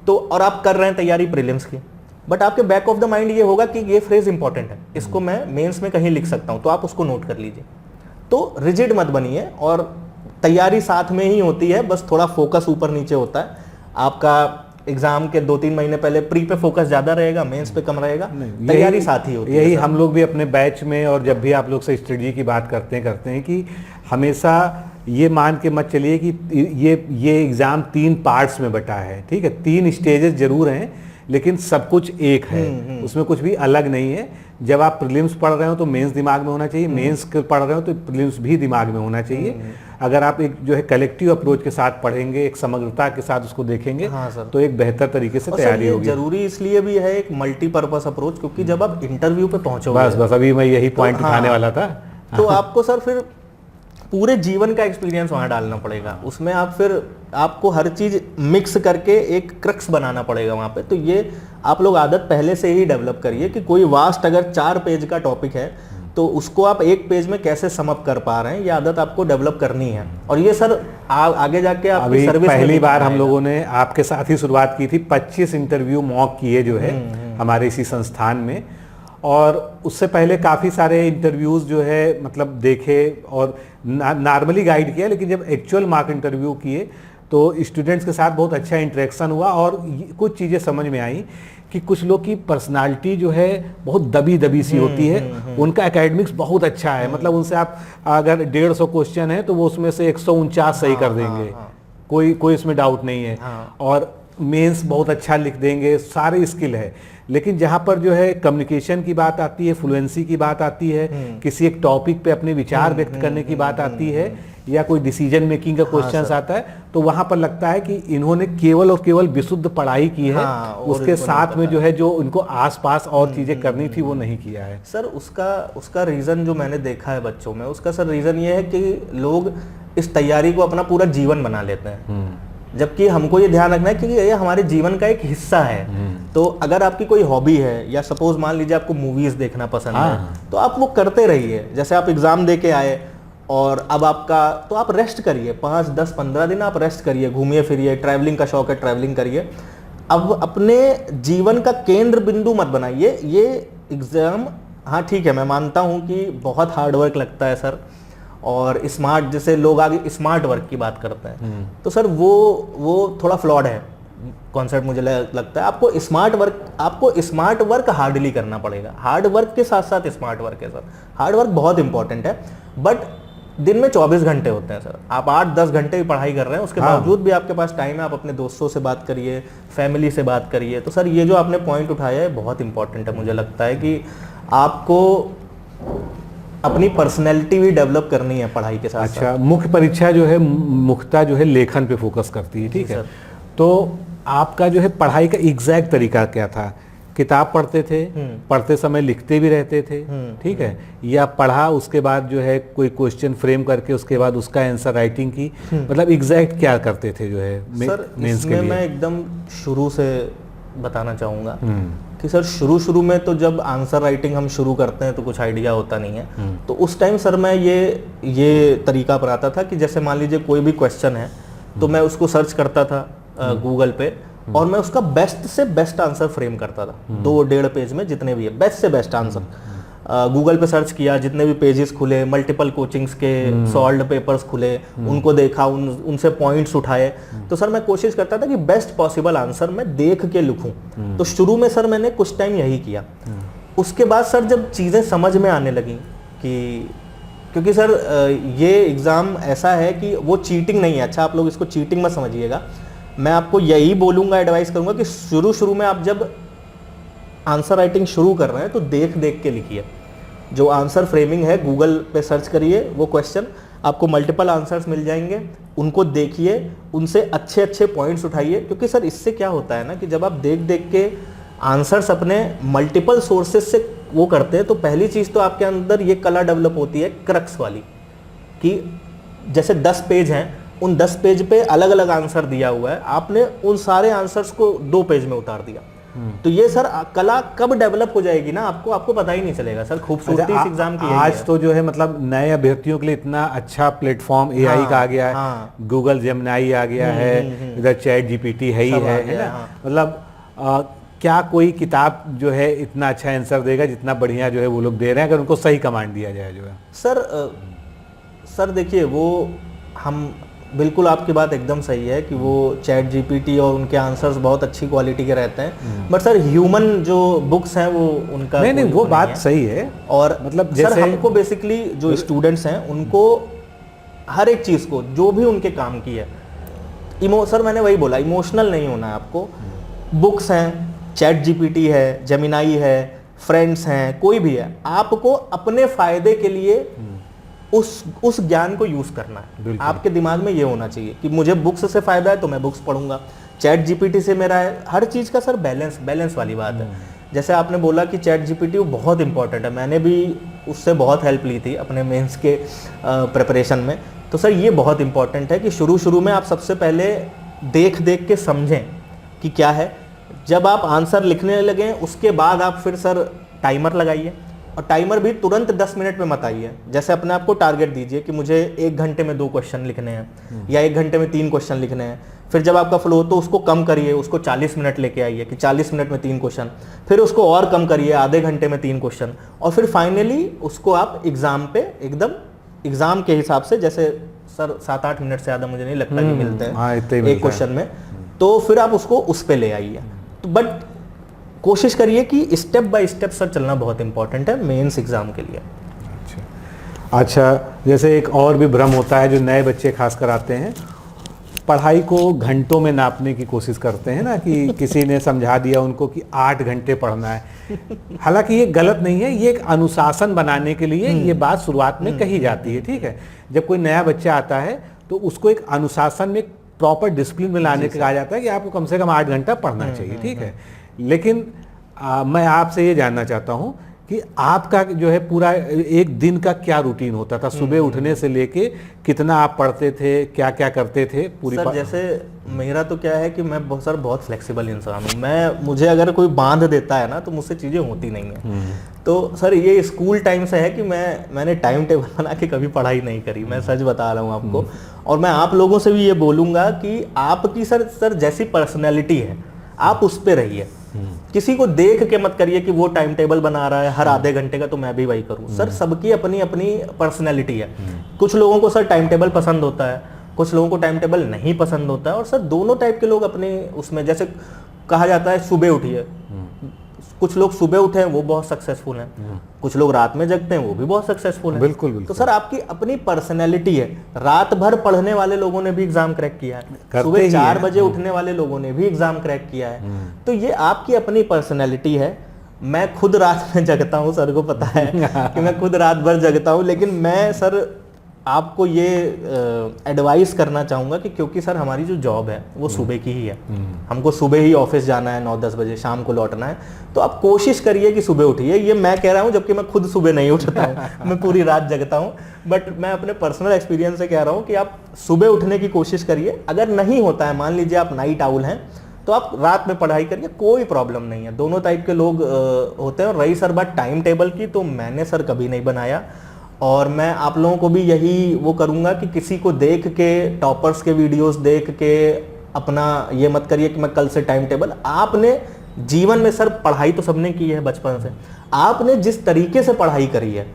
तो, और आप कर रहे हैं तैयारी प्रीलिम्स की, बट आपके बैक ऑफ द माइंड ये होगा कि ये फ्रेज इंपॉर्टेंट है, इसको मैं मेंस में कहीं लिख सकता हूं, तो आप उसको नोट कर लीजिए। तो रिजिड मत बनिए, और तैयारी साथ में ही होती है, बस थोड़ा फोकस ऊपर नीचे होता है। आपका एग्जाम के 2-3 महीने पहले प्री पे फोकस ज्यादा रहेगा, मेंस पे कम रहेगा, तैयारी साथ ही होती है। यही हम लोग भी अपने बैच में, और जब भी आप लोग से स्ट्रेटजी की बात करते हैं कि हमेशा ये मान के मत चलिए कि ये एग्जाम 3 पार्ट्स में बटा है, ठीक है, 3 स्टेजेस जरूर हैं लेकिन सब कुछ एक है, उसमें कुछ भी अलग नहीं है। जब आप प्रीलिम्स पढ़ रहे हो तो मेंस दिमाग में होना चाहिए, मेंस पढ़ रहे हो तो प्रीलिम्स भी दिमाग में होना चाहिए। अगर आप एक जो है कलेक्टिव अप्रोच के साथ पढ़ेंगे, एक समग्रता के साथ उसको देखेंगे, तो एक बेहतर तरीके से तैयारी होगी। जरूरी इसलिए भी है एक मल्टीपर्पस अप्रोच, क्योंकि जब आप इंटरव्यू पे पहुंचोगे, बस अभी मैं यही पॉइंट उठाने वाला था, तो आपको सर फिर पूरे जीवन का एक्सपीरियंस वहां डालना पड़ेगा, उसमें आप फिर आपको हर चीज मिक्स करके एक क्रक्स बनाना पड़ेगा वहां पे। तो ये आप लोग आदत पहले से ही डेवलप करिए कि कोई वास्ट अगर 4 पेज का टॉपिक है तो उसको आप एक पेज में कैसे सम अप कर पा रहे हैं, ये आदत आपको डेवलप करनी है। और ये सर आगे जाके आपकी अभी सर्विस में पहली भी बार काम हम आएगा। लोगों ने आपके साथ ही शुरुआत की थी, 25 इंटरव्यू मॉक किए जो है हमारे इसी संस्थान में, और उससे पहले काफ़ी सारे इंटरव्यूज़ जो है मतलब देखे और नॉर्मली गाइड किया, लेकिन जब एक्चुअल मार्क इंटरव्यू किए तो स्टूडेंट्स के साथ बहुत अच्छा इंटरेक्शन हुआ और कुछ चीज़ें समझ में आई कि कुछ लोग की पर्सनालिटी जो है बहुत दबी दबी सी होती है, उनका एकेडमिक्स बहुत अच्छा है, मतलब उनसे आप अगर 150 क्वेश्चन है तो वो उसमें से 149 सही कर देंगे, कोई इसमें डाउट नहीं है, और मेंस बहुत अच्छा लिख देंगे, सारे स्किल है। लेकिन जहाँ पर जो है कम्युनिकेशन की बात आती है, फ्लुएंसी की बात आती है, किसी एक टॉपिक पे अपने विचार व्यक्त करने की बात आती है, या कोई डिसीजन मेकिंग का क्वेश्चन आता है, तो वहाँ पर लगता है कि इन्होंने केवल और केवल विशुद्ध पढ़ाई की है, उसके साथ में जो है जो उनको आसपास और चीज़ें करनी थी वो नहीं किया है। सर उसका रीज़न जो मैंने देखा है बच्चों में, उसका सर रीज़न ये है कि लोग इस तैयारी को अपना पूरा जीवन बना लेते हैं, जबकि हमको ये ध्यान रखना है कि ये हमारे जीवन का एक हिस्सा है। तो अगर आपकी कोई हॉबी है, या सपोज मान लीजिए आपको मूवीज देखना पसंद है, तो आप वो करते रहिए। जैसे आप एग्जाम दे के आए और अब आपका, तो आप रेस्ट करिए, 5, 10, 15 दिन आप रेस्ट करिए, घूमिए फिरिए, ट्रैवलिंग का शौक है ट्रैवलिंग करिए। अब अपने जीवन का केंद्र बिंदु मत बनाइए ये एग्जाम। हाँ ठीक है, मैं मानता हूँ कि बहुत हार्ड वर्क लगता है सर, और स्मार्ट, जैसे लोग आगे स्मार्ट वर्क की बात करते हैं, तो सर वो थोड़ा फ्लॉड है कॉन्सेप्ट मुझे लगता है। आपको स्मार्ट वर्क हार्डली करना पड़ेगा, हार्ड वर्क के साथ साथ स्मार्ट वर्क है सर। हार्ड वर्क बहुत इंपॉर्टेंट है, बट दिन में 24 घंटे होते हैं सर, आप 8-10 घंटे भी पढ़ाई कर रहे हैं, उसके बावजूद भी आपके पास टाइम है, आप अपने दोस्तों से बात करिए, फैमिली से बात करिए। तो सर ये जो आपने पॉइंट उठाया है बहुत इंपॉर्टेंट है, मुझे लगता है कि आपको अपनी पर्सनैलिटी भी डेवलप करनी है पढ़ाई के साथ। अच्छा, मुख्य परीक्षा जो है मुख्यतः जो है लेखन पे फोकस करती है, ठीक है। तो आपका जो है पढ़ाई का एग्जैक्ट तरीका क्या था? किताब पढ़ते थे, पढ़ते समय लिखते भी रहते थे, ठीक है, या पढ़ा उसके बाद जो है कोई क्वेश्चन फ्रेम करके उसके बाद उसका आंसर राइटिंग की, मतलब एग्जैक्ट क्या करते थे जो है सर इसमें मैं एकदम शुरू से बताना चाहूँगा कि सर शुरू में तो जब आंसर राइटिंग हम शुरू करते हैं तो कुछ आइडिया होता नहीं है, तो उस टाइम सर मैं ये तरीका अपनाता था कि जैसे मान लीजिए कोई भी क्वेश्चन है तो मैं उसको सर्च करता था गूगल पे, और मैं उसका बेस्ट से बेस्ट आंसर फ्रेम करता था, 2-1.5 पेज में जितने भी है बेस्ट से बेस्ट आंसर गूगल पे सर्च किया, जितने भी पेजेस खुले, मल्टीपल कोचिंग्स के सॉल्व्ड पेपर्स खुले, उनको देखा, उनसे पॉइंट्स उठाए, तो सर मैं कोशिश करता था कि बेस्ट पॉसिबल आंसर मैं देख के लिखूं। तो शुरू में सर मैंने कुछ टाइम यही किया। उसके बाद सर जब चीज़ें समझ में आने लगी कि, क्योंकि सर ये एग्ज़ाम ऐसा है कि वो चीटिंग नहीं है, अच्छा आप लोग इसको चीटिंग मत समझिएगा, मैं आपको यही बोलूँगा, एडवाइस करूँगा कि शुरू में आप जब आंसर राइटिंग शुरू कर रहे हैं तो देख के लिखिए। जो आंसर फ्रेमिंग है गूगल पे सर्च करिए, वो क्वेश्चन आपको मल्टीपल आंसर्स मिल जाएंगे, उनको देखिए, उनसे अच्छे पॉइंट्स उठाइए, क्योंकि सर इससे क्या होता है ना कि जब आप देख के आंसर्स अपने मल्टीपल सोर्सेज से वो करते हैं, तो पहली चीज़ तो आपके अंदर ये कला डेवलप होती है क्रक्स वाली, कि जैसे 10 पेज हैं, उन 10 पेज पे अलग अलग आंसर दिया हुआ है, आपने उन सारे आंसर्स को 2 पेज में उतार दिया, तो ये सर कला कब डेवलप हो जाएगी ना, आपको पता ही नहीं चलेगा सर। खूबसूरती इस एग्जाम की आज तो जो है मतलब नए अभ्यर्थियों के लिए इतना अच्छा प्लेटफॉर्म एआई का आ गया है, गूगल जेमिनाई आ गया है, इधर चैट जीपीटी है ही है ना, मतलब क्या कोई किताब जो है इतना अच्छा आंसर देगा जितना बढ़िया जो है वो लोग दे रहे हैं, अगर उनको सही कमांड दिया जाए जो है। सर देखिए, वो हम बिल्कुल, आपकी बात एकदम सही है कि वो चैट जीपीटी और उनके आंसर्स बहुत अच्छी क्वालिटी के रहते हैं, बट सर ह्यूमन जो बुक्स हैं वो उनका नहीं वो बात सही है। और मतलब सर हमको बेसिकली जो स्टूडेंट्स हैं उनको हर एक चीज़ को जो भी उनके काम की है, सर मैंने वही बोला, इमोशनल नहीं होना है आपको। बुक्स हैं, चैट जीपीटी है, जेमिनाई है, फ्रेंड्स हैं, कोई भी है, आपको अपने फायदे के लिए उस ज्ञान को यूज करना है। आपके दिमाग में ये होना चाहिए कि मुझे बुक्स से फायदा है तो मैं बुक्स पढ़ूंगा, चैट जीपीटी से मेरा है, हर चीज का सर बैलेंस वाली बात है। जैसे आपने बोला कि चैट जीपीटी वो बहुत इंपॉर्टेंट है, मैंने भी उससे बहुत हेल्प ली थी अपने मेंस के प्रिपरेशन में, तो सर ये बहुत इंपॉर्टेंट है कि शुरू में आप सबसे पहले देख के समझें कि क्या है। जब आप आंसर लिखने लगें उसके बाद आप फिर सर टाइमर लगाइए, और टाइमर भी तुरंत 10 मिनट में मत आइए। जैसे अपने आप को टारगेट दीजिए कि मुझे 1 घंटे में 2 क्वेश्चन लिखने हैं या 1 घंटे में 3 क्वेश्चन लिखने हैं। फिर जब आपका फ्लो हो तो उसको कम करिए, उसको 40 मिनट लेके आइए कि 40 मिनट में 3 क्वेश्चन, फिर उसको और कम करिए आधे घंटे में 3 क्वेश्चन, और फिर फाइनली उसको आप एग्जाम पे एकदम एग्जाम के हिसाब से, जैसे सर 7-8 मिनट से ज़्यादा मुझे नहीं लगता कि मिलते हैं एक क्वेश्चन में, तो फिर आप उसको उस पे ले आइए। तो बट कोशिश करिए कि स्टेप बाय स्टेप सर चलना बहुत इंपॉर्टेंट है मेंस एग्जाम के लिए। अच्छा, जैसे एक और भी भ्रम होता है जो नए बच्चे खासकर आते हैं, पढ़ाई को घंटों में नापने की कोशिश करते हैं ना, कि किसी ने समझा दिया उनको कि 8 घंटे पढ़ना है। हालांकि ये गलत नहीं है, ये एक अनुशासन बनाने के लिए ये बात शुरुआत में कही जाती है, ठीक है। जब कोई नया बच्चा आता है तो उसको एक अनुशासन में, प्रॉपर डिसिप्लिन में लाने के कहा जाता है कि आपको कम से कम 8 घंटा पढ़ना चाहिए, ठीक है। लेकिन मैं आपसे ये जानना चाहता हूँ कि आपका जो है पूरा एक दिन का क्या रूटीन होता था, सुबह उठने से लेके कितना आप पढ़ते थे, क्या क्या करते थे पूरी सर? जैसे मेरा तो क्या है कि मैं बहुत फ्लेक्सिबल इंसान हूँ। मुझे अगर कोई बांध देता है ना तो मुझसे चीज़ें होती नहीं है। तो सर ये स्कूल टाइम से है कि मैंने टाइम टेबल बना के कभी पढ़ाई नहीं करी, मैं सच बता रहा हूँ आपको। और मैं आप लोगों से भी ये बोलूँगा कि आपकी सर जैसी पर्सनैलिटी है आप उस पर रहिए। किसी को देख के मत करिए कि वो टाइम टेबल बना रहा है हर आधे घंटे का तो मैं भी वही करूं। सर सबकी अपनी अपनी पर्सनैलिटी है। कुछ लोगों को सर टाइम टेबल पसंद होता है, कुछ लोगों को टाइम टेबल नहीं पसंद होता है। और सर दोनों टाइप के लोग अपने उसमें, जैसे कहा जाता है सुबह उठिए, कुछ लोग सुबह उठे हैं वो बहुत सक्सेसफुल हैं, कुछ लोग रात में जगते हैं वो भी बहुत सक्सेसफुल हैं। बिल्कुल बिल्कुल। तो सर आपकी अपनी पर्सनैलिटी है। रात भर पढ़ने वाले लोगों ने भी एग्जाम क्रैक किया है, सुबह 4 बजे उठने वाले लोगों ने भी एग्जाम क्रैक किया है। तो ये आपकी अपनी पर्सनैलिटी है। मैं खुद रात में जगता हूँ, सर को पता है कि मैं खुद रात भर जगता हूँ, लेकिन मैं सर आपको ये एडवाइस करना चाहूँगा कि क्योंकि सर हमारी जो जॉब है वो सुबह की ही है, हमको सुबह ही ऑफिस जाना है, 9-10 बजे शाम को लौटना है। तो आप कोशिश करिए कि सुबह उठिए। ये मैं कह रहा हूँ जबकि मैं खुद सुबह नहीं उठता हूँ, मैं पूरी रात जगता हूँ। बट मैं अपने पर्सनल एक्सपीरियंस से कह रहा हूँ कि आप सुबह उठने की कोशिश करिए। अगर नहीं होता है, मान लीजिए आप नाइट आउल हैं, तो आप रात में पढ़ाई करिए, कोई प्रॉब्लम नहीं है। दोनों टाइप के लोग होते हैं। और रही सर बात टाइम टेबल की, तो मैंने सर कभी नहीं बनाया। और मैं आप लोगों को भी यही वो करूंगा कि किसी को देख के, टॉपर्स के वीडियोस देख के अपना ये मत करिए कि मैं कल से टाइम टेबल। आपने जीवन में सर पढ़ाई तो सबने की है बचपन से, आपने जिस तरीके से पढ़ाई करी है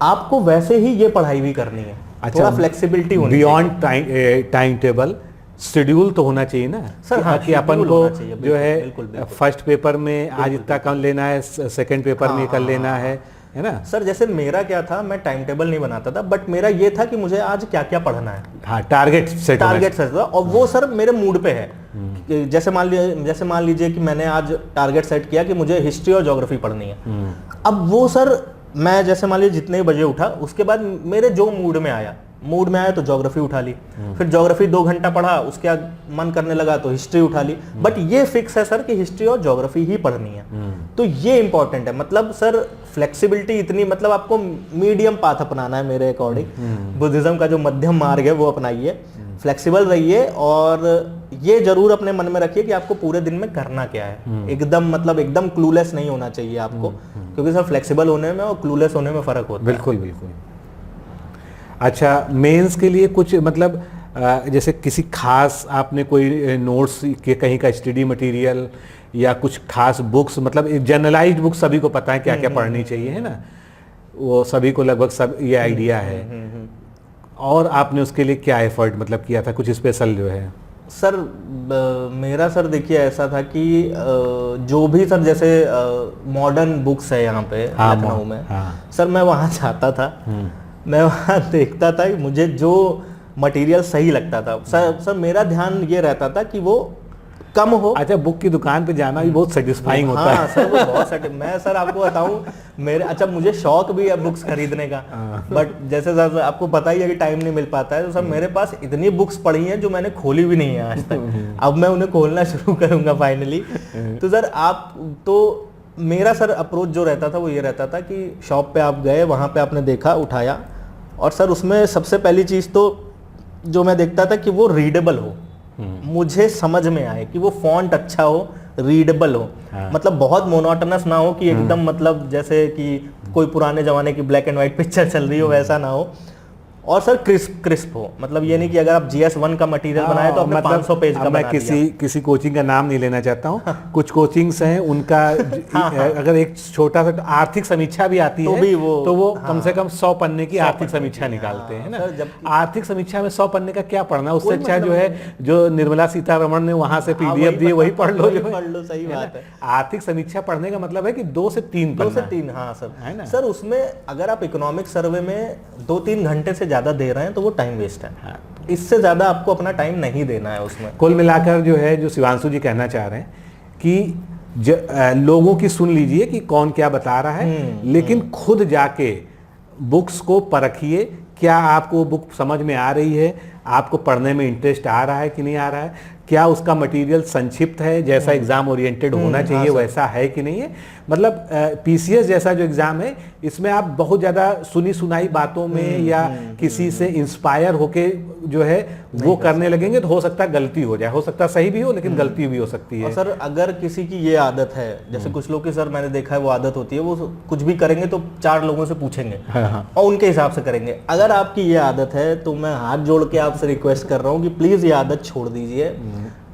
आपको वैसे ही ये पढ़ाई भी करनी है। थोड़ा फ्लेक्सिबिलिटी होनी चाहिए। बियॉन्ड टाइम टेबल शेड्यूल तो होना चाहिए ना सर। हाँ, कि अपन को जो है बिल्कुल। फर्स्ट पेपर में आज इतना कम लेना है, सेकंड पेपर में कल लेना है ना। सर जैसे मेरा क्या था, मैं टाइम टेबल नहीं बनाता था, बट मेरा ये था कि मुझे आज क्या क्या पढ़ना है। हाँ, टारगेट सेट था। और वो सर मेरे मूड पे है। जैसे मान लीजिए कि मैंने आज टारगेट सेट किया कि मुझे हिस्ट्री और ज्योग्राफी पढ़नी है। अब वो सर मैं जैसे मान लीजिए जितने बजे उठा, उसके बाद मेरे जो मूड में आया तो ज्योग्राफी उठा ली, फिर ज्योग्राफी 2 घंटा पढ़ा, उसके बाद मन करने लगा तो हिस्ट्री उठा ली। बट ये फिक्स है सर कि हिस्ट्री और ज्योग्राफी ही पढ़नी है। तो ये इंपॉर्टेंट है। मतलब सर फ्लेक्सिबिलिटी इतनी, मतलब आपको मीडियम पाथ अपनाना है मेरे अकॉर्डिंग। बुद्धिज्म का जो मध्यम मार्ग है वो अपनाइए, फ्लेक्सिबल रहिए। और ये जरूर अपने मन में रखिए कि आपको पूरे दिन में करना क्या है। एकदम क्लूलेस नहीं होना चाहिए आपको, क्योंकि सर फ्लेक्सिबल होने में और क्लूलेस होने में फर्क होता है। बिल्कुल बिल्कुल। अच्छा, मेंस के लिए कुछ मतलब जैसे किसी खास आपने कोई नोट्स के कहीं का स्टडी मटेरियल या कुछ खास बुक्स, मतलब जनरलाइज्ड बुक्स सभी को पता है क्या क्या पढ़नी चाहिए, है ना, वो सभी को लगभग सब ये आइडिया है। और आपने उसके लिए क्या एफर्ट मतलब किया था, कुछ स्पेशल जो है? सर मेरा सर देखिए ऐसा था कि जो भी सर जैसे मॉडर्न बुक्स है यहाँ पे लखनऊ में, सर मैं वहाँ जाता था, मैं वहाँ देखता था कि मुझे जो मटेरियल सही लगता था। सर मेरा ध्यान ये रहता था कि वो कम हो। अच्छा, बुक की दुकान पे जाना भी बहुत सेटिस्फाइंग होता है। सर वो बहुत मैं सर आपको बताऊं, मेरे अच्छा मुझे शौक भी है बुक्स खरीदने का, बट जैसे सर आपको पता ही है कि टाइम नहीं मिल पाता है। तो सर मेरे पास इतनी बुक्स पढ़ी हैं जो मैंने खोली भी नहीं है आज तक। अब मैं उन्हें खोलना शुरू करूंगा फाइनली। तो सर मेरा सर अप्रोच जो रहता था वो ये रहता था कि शॉप पे आप गए, वहाँ पे आपने देखा, उठाया, और सर उसमें सबसे पहली चीज़ तो जो मैं देखता था कि वो रीडेबल हो, मुझे समझ में आए, कि वो फॉन्ट अच्छा हो, रीडेबल हो, हाँ। मतलब बहुत मोनोटोनस ना हो कि एकदम मतलब जैसे कि कोई पुराने जमाने की ब्लैक एंड व्हाइट पिक्चर चल रही हो वैसा ना हो, और सर क्रिस्प हो, मतलब ये नहीं कि अगर आप GS1 का मटेरियल बनाए तो आपने 500 पेज का अब मैं बना दिया। किसी कोचिंग का नाम नहीं लेना चाहता हूँ। कुछ कोचिंग्स हैं उनका अगर एक छोटा सा आर्थिक समीक्षा भी आती तो है भी तो वो कम से कम 100 पन्ने की 100 आर्थिक पन्ने समीक्षा की, निकालते हैं ना। सर, जबकि आर्थिक समीक्षा में 100 पन्ने का क्या पढ़ना, उससे कोई अच्छा मतलब जो है जो निर्मला सीतारमण ने वहां से PDF दिए वही पढ़ लो, जो पढ़ लो, सही बात है। आर्थिक समीक्षा पढ़ने का मतलब है कि 2 से 3 2 से पन्ना 3, हाँ सर, है ना। सर उसमें अगर आप इकोनॉमिक सर्वे में 2-3 घंटे से ज्यादा दे रहे हैं तो वो टाइम वेस्ट है। हाँ। इससे ज्यादा आपको अपना टाइम नहीं देना है उसमें। कुल मिलाकर जो है जो शिवांशु जी कहना चाह रहे हैं कि लोगों की सुन लीजिए कि कौन क्या बता रहा है, लेकिन खुद जाके बुक्स को परखिए, क्या आपको बुक समझ में आ रही है, आपको पढ़ने में इंटरेस्ट आ रहा है कि नहीं आ रहा है, क्या उसका मटेरियल संक्षिप्त है, जैसा एग्जाम ओरिएंटेड होना चाहिए वैसा है कि नहीं है। मतलब PCS जैसा जो एग्जाम है इसमें आप बहुत ज़्यादा सुनी सुनाई बातों में या किसी से इंस्पायर होके जो है वो करने लगेंगे तो हो सकता है गलती हो जाए, हो सकता है सही भी हो लेकिन गलती भी हो सकती है। और सर अगर किसी की ये आदत है, जैसे कुछ लोग की सर मैंने देखा है वो आदत होती है, वो कुछ भी करेंगे तो 4 लोगों से पूछेंगे और उनके हिसाब से करेंगे। अगर आपकी ये आदत है तो मैं हाथ जोड़ के आपसे रिक्वेस्ट कर रहा हूँ कि प्लीज ये आदत छोड़ दीजिए।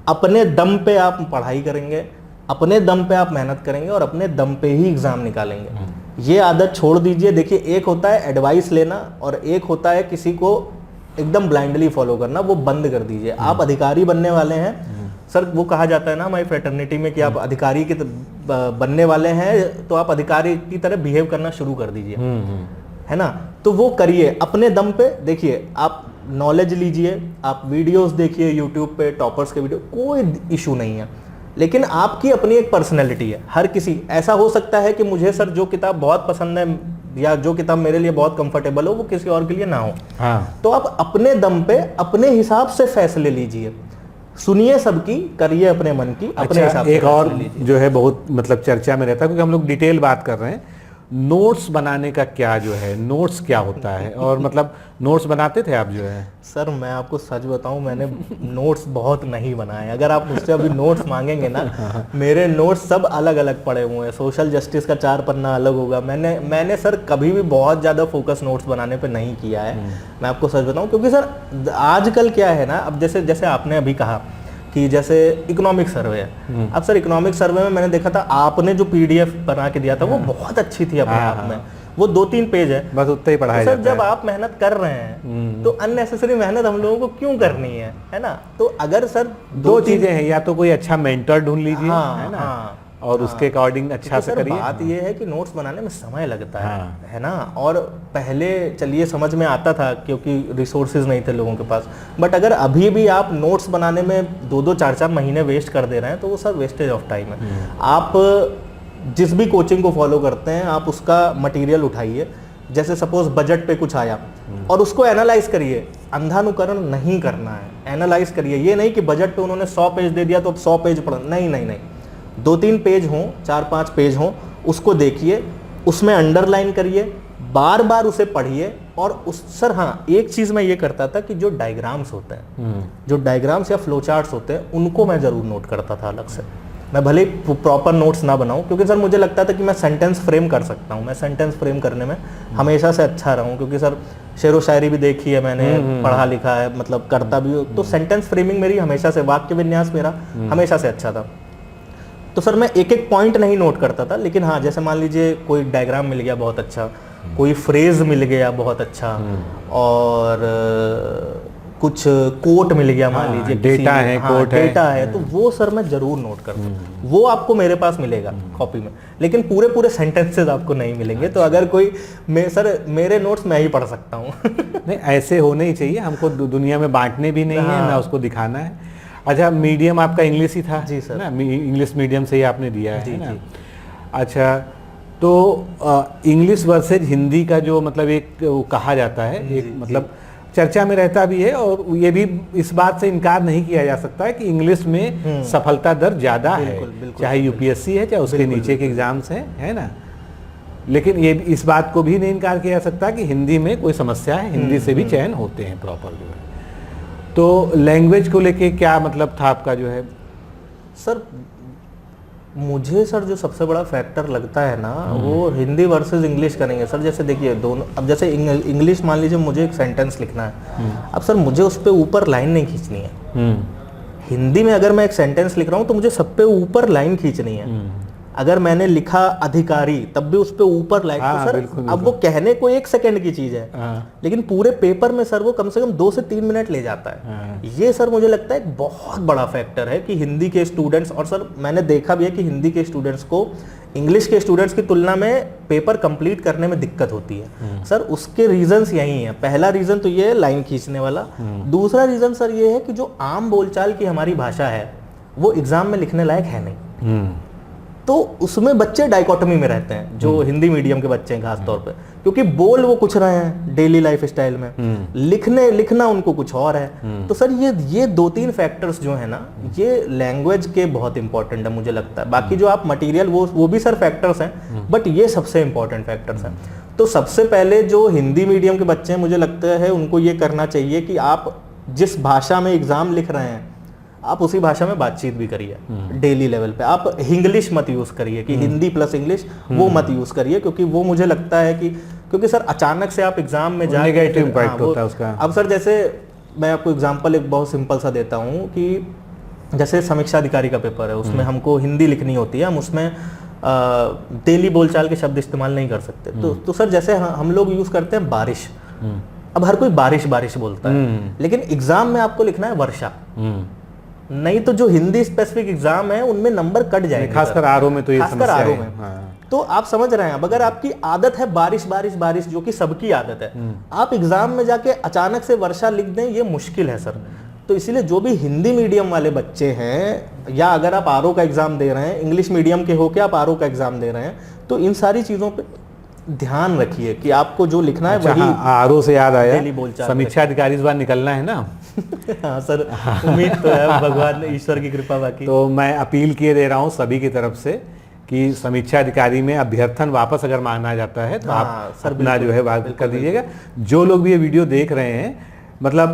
अपने दम पे आप पढ़ाई करेंगे, अपने दम पे आप मेहनत करेंगे और अपने दम पे ही एग्जाम निकालेंगे। ये आदत छोड़ दीजिए। देखिए, एक होता है एडवाइस लेना और एक होता है किसी को एकदम ब्लाइंडली फॉलो करना, वो बंद कर दीजिए। आप अधिकारी बनने वाले हैं सर, वो कहा जाता है ना हमारी फ्रेटर्निटी में कि आप अधिकारी के बनने वाले हैं तो आप अधिकारी की तरह बिहेव करना शुरू कर दीजिए, है ना। तो वो करिए अपने दम पे। देखिए, आप नॉलेज लीजिए, आप वीडियोस देखिए यूट्यूब पे, टॉपर्स के वीडियो, कोई इशू नहीं है, लेकिन आपकी अपनी एक पर्सनैलिटी है। हर किसी, ऐसा हो सकता है कि मुझे सर जो किताब बहुत पसंद है या जो किताब मेरे लिए बहुत कंफर्टेबल हो वो किसी और के लिए ना हो। हाँ। तो आप अपने दम पे अपने हिसाब से फैसले लीजिए, सुनिए सबकी, करिए अपने मन की, अपने हिसाब से एक और फैसले लीजिए। जो है बहुत मतलब चर्चा में रहता है क्योंकि हम लोग डिटेल बात कर रहे हैं, नोट्स बनाने का क्या जो है, नोट्स क्या होता है, और मतलब नोट्स बनाते थे आप जो है। सर मैं आपको सच बताऊं, मैंने नोट्स बहुत नहीं बनाए। अगर आप मुझसे अभी नोट्स मांगेंगे ना, मेरे नोट्स सब अलग अलग पड़े हुए हैं। सोशल जस्टिस का 4 पन्ना अलग होगा। मैंने सर कभी भी बहुत ज़्यादा फोकस नोट्स बनाने पे नहीं किया है, मैं आपको सच बताऊं। क्योंकि सर आजकल क्या है ना, अब जैसे आपने अभी कहा कि जैसे इकोनॉमिक सर्वे है, अब सर इकोनॉमिक सर्वे में मैंने देखा था आपने जो PDF बना के दिया था वो बहुत अच्छी थी अपने आप में। वो 2-3 पेज है, बस उतना ही पढ़ाया तो सर जाता जब आप मेहनत कर रहे हैं तो अननेसेसरी मेहनत हम लोगों को क्यों करनी है ना। तो अगर सर 2 चीजें हैं, या तो कोई अच्छा मेंटर ढूंढ लीजिए, हाँ, है ना, हाँ, और उसके अकॉर्डिंग अच्छा से सर करिए। बात ये है कि नोट्स बनाने में समय लगता हाँ। है ना। और पहले चलिए समझ में आता था क्योंकि रिसोर्सेज नहीं थे लोगों के पास, बट अगर अभी भी आप नोट्स बनाने में 2-2, 4-4 महीने वेस्ट कर दे रहे हैं तो वो सर वेस्टेज ऑफ टाइम है। आप जिस भी कोचिंग को फॉलो करते हैं आप उसका मटेरियल उठाइए, जैसे सपोज बजट पे कुछ आया और उसको एनालाइज करिए। अंधानुकरण नहीं करना है, एनालाइज करिए। ये नहीं कि बजट पे उन्होंने 100 पेज दे दिया तो अब 100 पेज पढ़, नहीं, 2-3 पेज हों, 4-5 पेज हों, उसको देखिए, उसमें अंडरलाइन करिए, बार बार उसे पढ़िए। और उस सर हाँ, एक चीज़ मैं ये करता था कि जो डायग्राम्स होते हैं, जो डायग्राम्स या फ्लो चार्ट्स होते हैं, उनको मैं ज़रूर नोट करता था अलग से। मैं भले प्रॉपर नोट्स ना बनाऊं, क्योंकि सर मुझे लगता था कि मैं सेंटेंस फ्रेम कर सकता हूं। मैं सेंटेंस फ्रेम करने में हमेशा से अच्छा रहा हूं, क्योंकि सर शेर व शायरी भी देखी है मैंने, पढ़ा लिखा है, मतलब करता भी हूं। तो सेंटेंस फ्रेमिंग मेरी हमेशा से, वाक्य विन्यास मेरा हमेशा से अच्छा था। तो सर मैं एक एक पॉइंट नहीं नोट करता था, लेकिन हाँ, जैसे मान लीजिए कोई डायग्राम मिल गया बहुत अच्छा, कोई फ्रेज मिल गया बहुत अच्छा, और कुछ कोट मिल गया मान लीजिए, डेटा है, कोट है, डेटा है, तो वो सर मैं जरूर नोट करता हूँ। वो आपको मेरे पास मिलेगा कॉपी में, लेकिन पूरे सेंटेंसेस आपको नहीं मिलेंगे। तो अगर कोई सर मेरे नोट्स मैं ही पढ़ सकता हूँ। नहीं, ऐसे होने ही चाहिए। हमको दुनिया में बांटने भी नहीं है, ना उसको दिखाना है। अच्छा, मीडियम आपका इंग्लिश ही था? जी सर। ना, इंग्लिश मीडियम से ही आपने दिया है ना? अच्छा, तो इंग्लिश वर्सेज हिंदी का जो मतलब एक कहा जाता है, एक मतलब चर्चा में रहता भी है, और ये भी इस बात से इनकार नहीं किया जा सकता है कि इंग्लिश में सफलता दर ज़्यादा है, चाहे UPSC है, चाहे उसके नीचे के एग्जाम्स हैं, है ना। लेकिन ये इस बात को भी नहीं इनकार किया जा सकता कि हिंदी में कोई समस्या है, हिंदी से भी चयन होते हैं प्रॉपर जो है। तो लैंग्वेज को लेके क्या मतलब था आपका जो है? सर मुझे सर जो सबसे बड़ा फैक्टर लगता है ना, वो हिंदी वर्सेस इंग्लिश करेंगे सर। जैसे देखिए दोनों, अब जैसे इंग्लिश मान लीजिए मुझे एक सेंटेंस लिखना है, अब सर मुझे उस पर ऊपर लाइन नहीं खींचनी है। हिंदी में अगर मैं एक सेंटेंस लिख रहा हूँ तो मुझे सब पे ऊपर लाइन खींचनी है। अगर मैंने लिखा अधिकारी तब भी उस पे ऊपर लाइन, तो सर बिल्कुल, अब वो कहने को 1 सेकंड की चीज है, लेकिन पूरे पेपर में सर वो कम से कम 2 से 3 मिनट ले जाता है। ये सर मुझे लगता है एक बहुत बड़ा फैक्टर है कि हिंदी के स्टूडेंट्स, और सर मैंने देखा भी है कि हिंदी के स्टूडेंट्स को इंग्लिश के स्टूडेंट्स की तुलना में पेपर कंप्लीट करने में दिक्कत होती है। सर उसके रीजंस यही हैं। पहला रीजन तो ये है लाइन खींचने वाला। दूसरा रीजन सर ये है कि जो आम बोलचाल की हमारी भाषा है वो एग्जाम में लिखने लायक है नहीं। तो उसमें बच्चे डाइकोटमी में रहते हैं, जो हिंदी मीडियम के बच्चे हैं खास तौर पे, क्योंकि बोल वो कुछ रहे हैं डेली लाइफ स्टाइल में, लिखना उनको कुछ और है। तो सर ये 2-3 फैक्टर्स जो है ना, ये लैंग्वेज के बहुत इंपॉर्टेंट है मुझे लगता है। बाकी जो आप मटेरियल वो भी सर फैक्टर्स हैं, बट ये सबसे इंपॉर्टेंट फैक्टर्स हैं। तो सबसे पहले जो हिंदी मीडियम के बच्चे हैं, मुझे लगता है उनको ये करना चाहिए कि आप जिस भाषा में एग्जाम लिख रहे हैं आप उसी भाषा में बातचीत भी करिए डेली लेवल पे। आप इंग्लिश मत यूज करिए कि हिंदी प्लस इंग्लिश, वो मत यूज करिए, क्योंकि वो मुझे लगता है कि क्योंकि सर अचानक से आप एग्जाम में जाके नेगेटिव इम्पैक्ट होता है उसका। अब सर जैसे मैं आपको एग्जांपल एक बहुत सिंपल सा देता हूँ कि जैसे समीक्षा अधिकारी का पेपर है, उसमें हमको हिंदी लिखनी होती है, हम उसमें डेली बोलचाल के शब्द इस्तेमाल नहीं कर सकते। तो सर जैसे हम लोग यूज करते हैं बारिश, अब हर कोई बारिश बारिश बोलता है, लेकिन एग्जाम में आपको लिखना है वर्षा, नहीं तो जो हिंदी स्पेसिफिक एग्जाम है उनमें नंबर कट जाएंगे, खासकर आरओ में। तो ये खासकर आरओ में। तो आप समझ रहे हैं, अब अगर आपकी आदत है बारिश बारिश बारिश, जो कि सबकी आदत है, आप एग्जाम में जाके अचानक से वर्षा लिख दें, ये मुश्किल है सर। तो इसीलिए जो भी हिंदी मीडियम वाले बच्चे हैं, या अगर आप आरओ का एग्जाम दे रहे हैं, इंग्लिश मीडियम के होके आप आरओ का एग्जाम दे रहे हैं, तो इन सारी चीजों पे ध्यान रखिए कि आपको जो लिखना है वही। आरओ से याद आया, डेली बोलचाल समीक्षा अधिकारी इस बार निकलना है ना। हाँ सर, उम्मीद तो है, भगवान ईश्वर की कृपा। बाकी तो मैं अपील किए दे रहा हूँ सभी की तरफ से कि समीक्षा अधिकारी में अभ्यर्थन वापस अगर मांगना जाता है तो आप अपना जो है बात कर दीजिएगा। जो लोग भी ये वीडियो देख रहे हैं, मतलब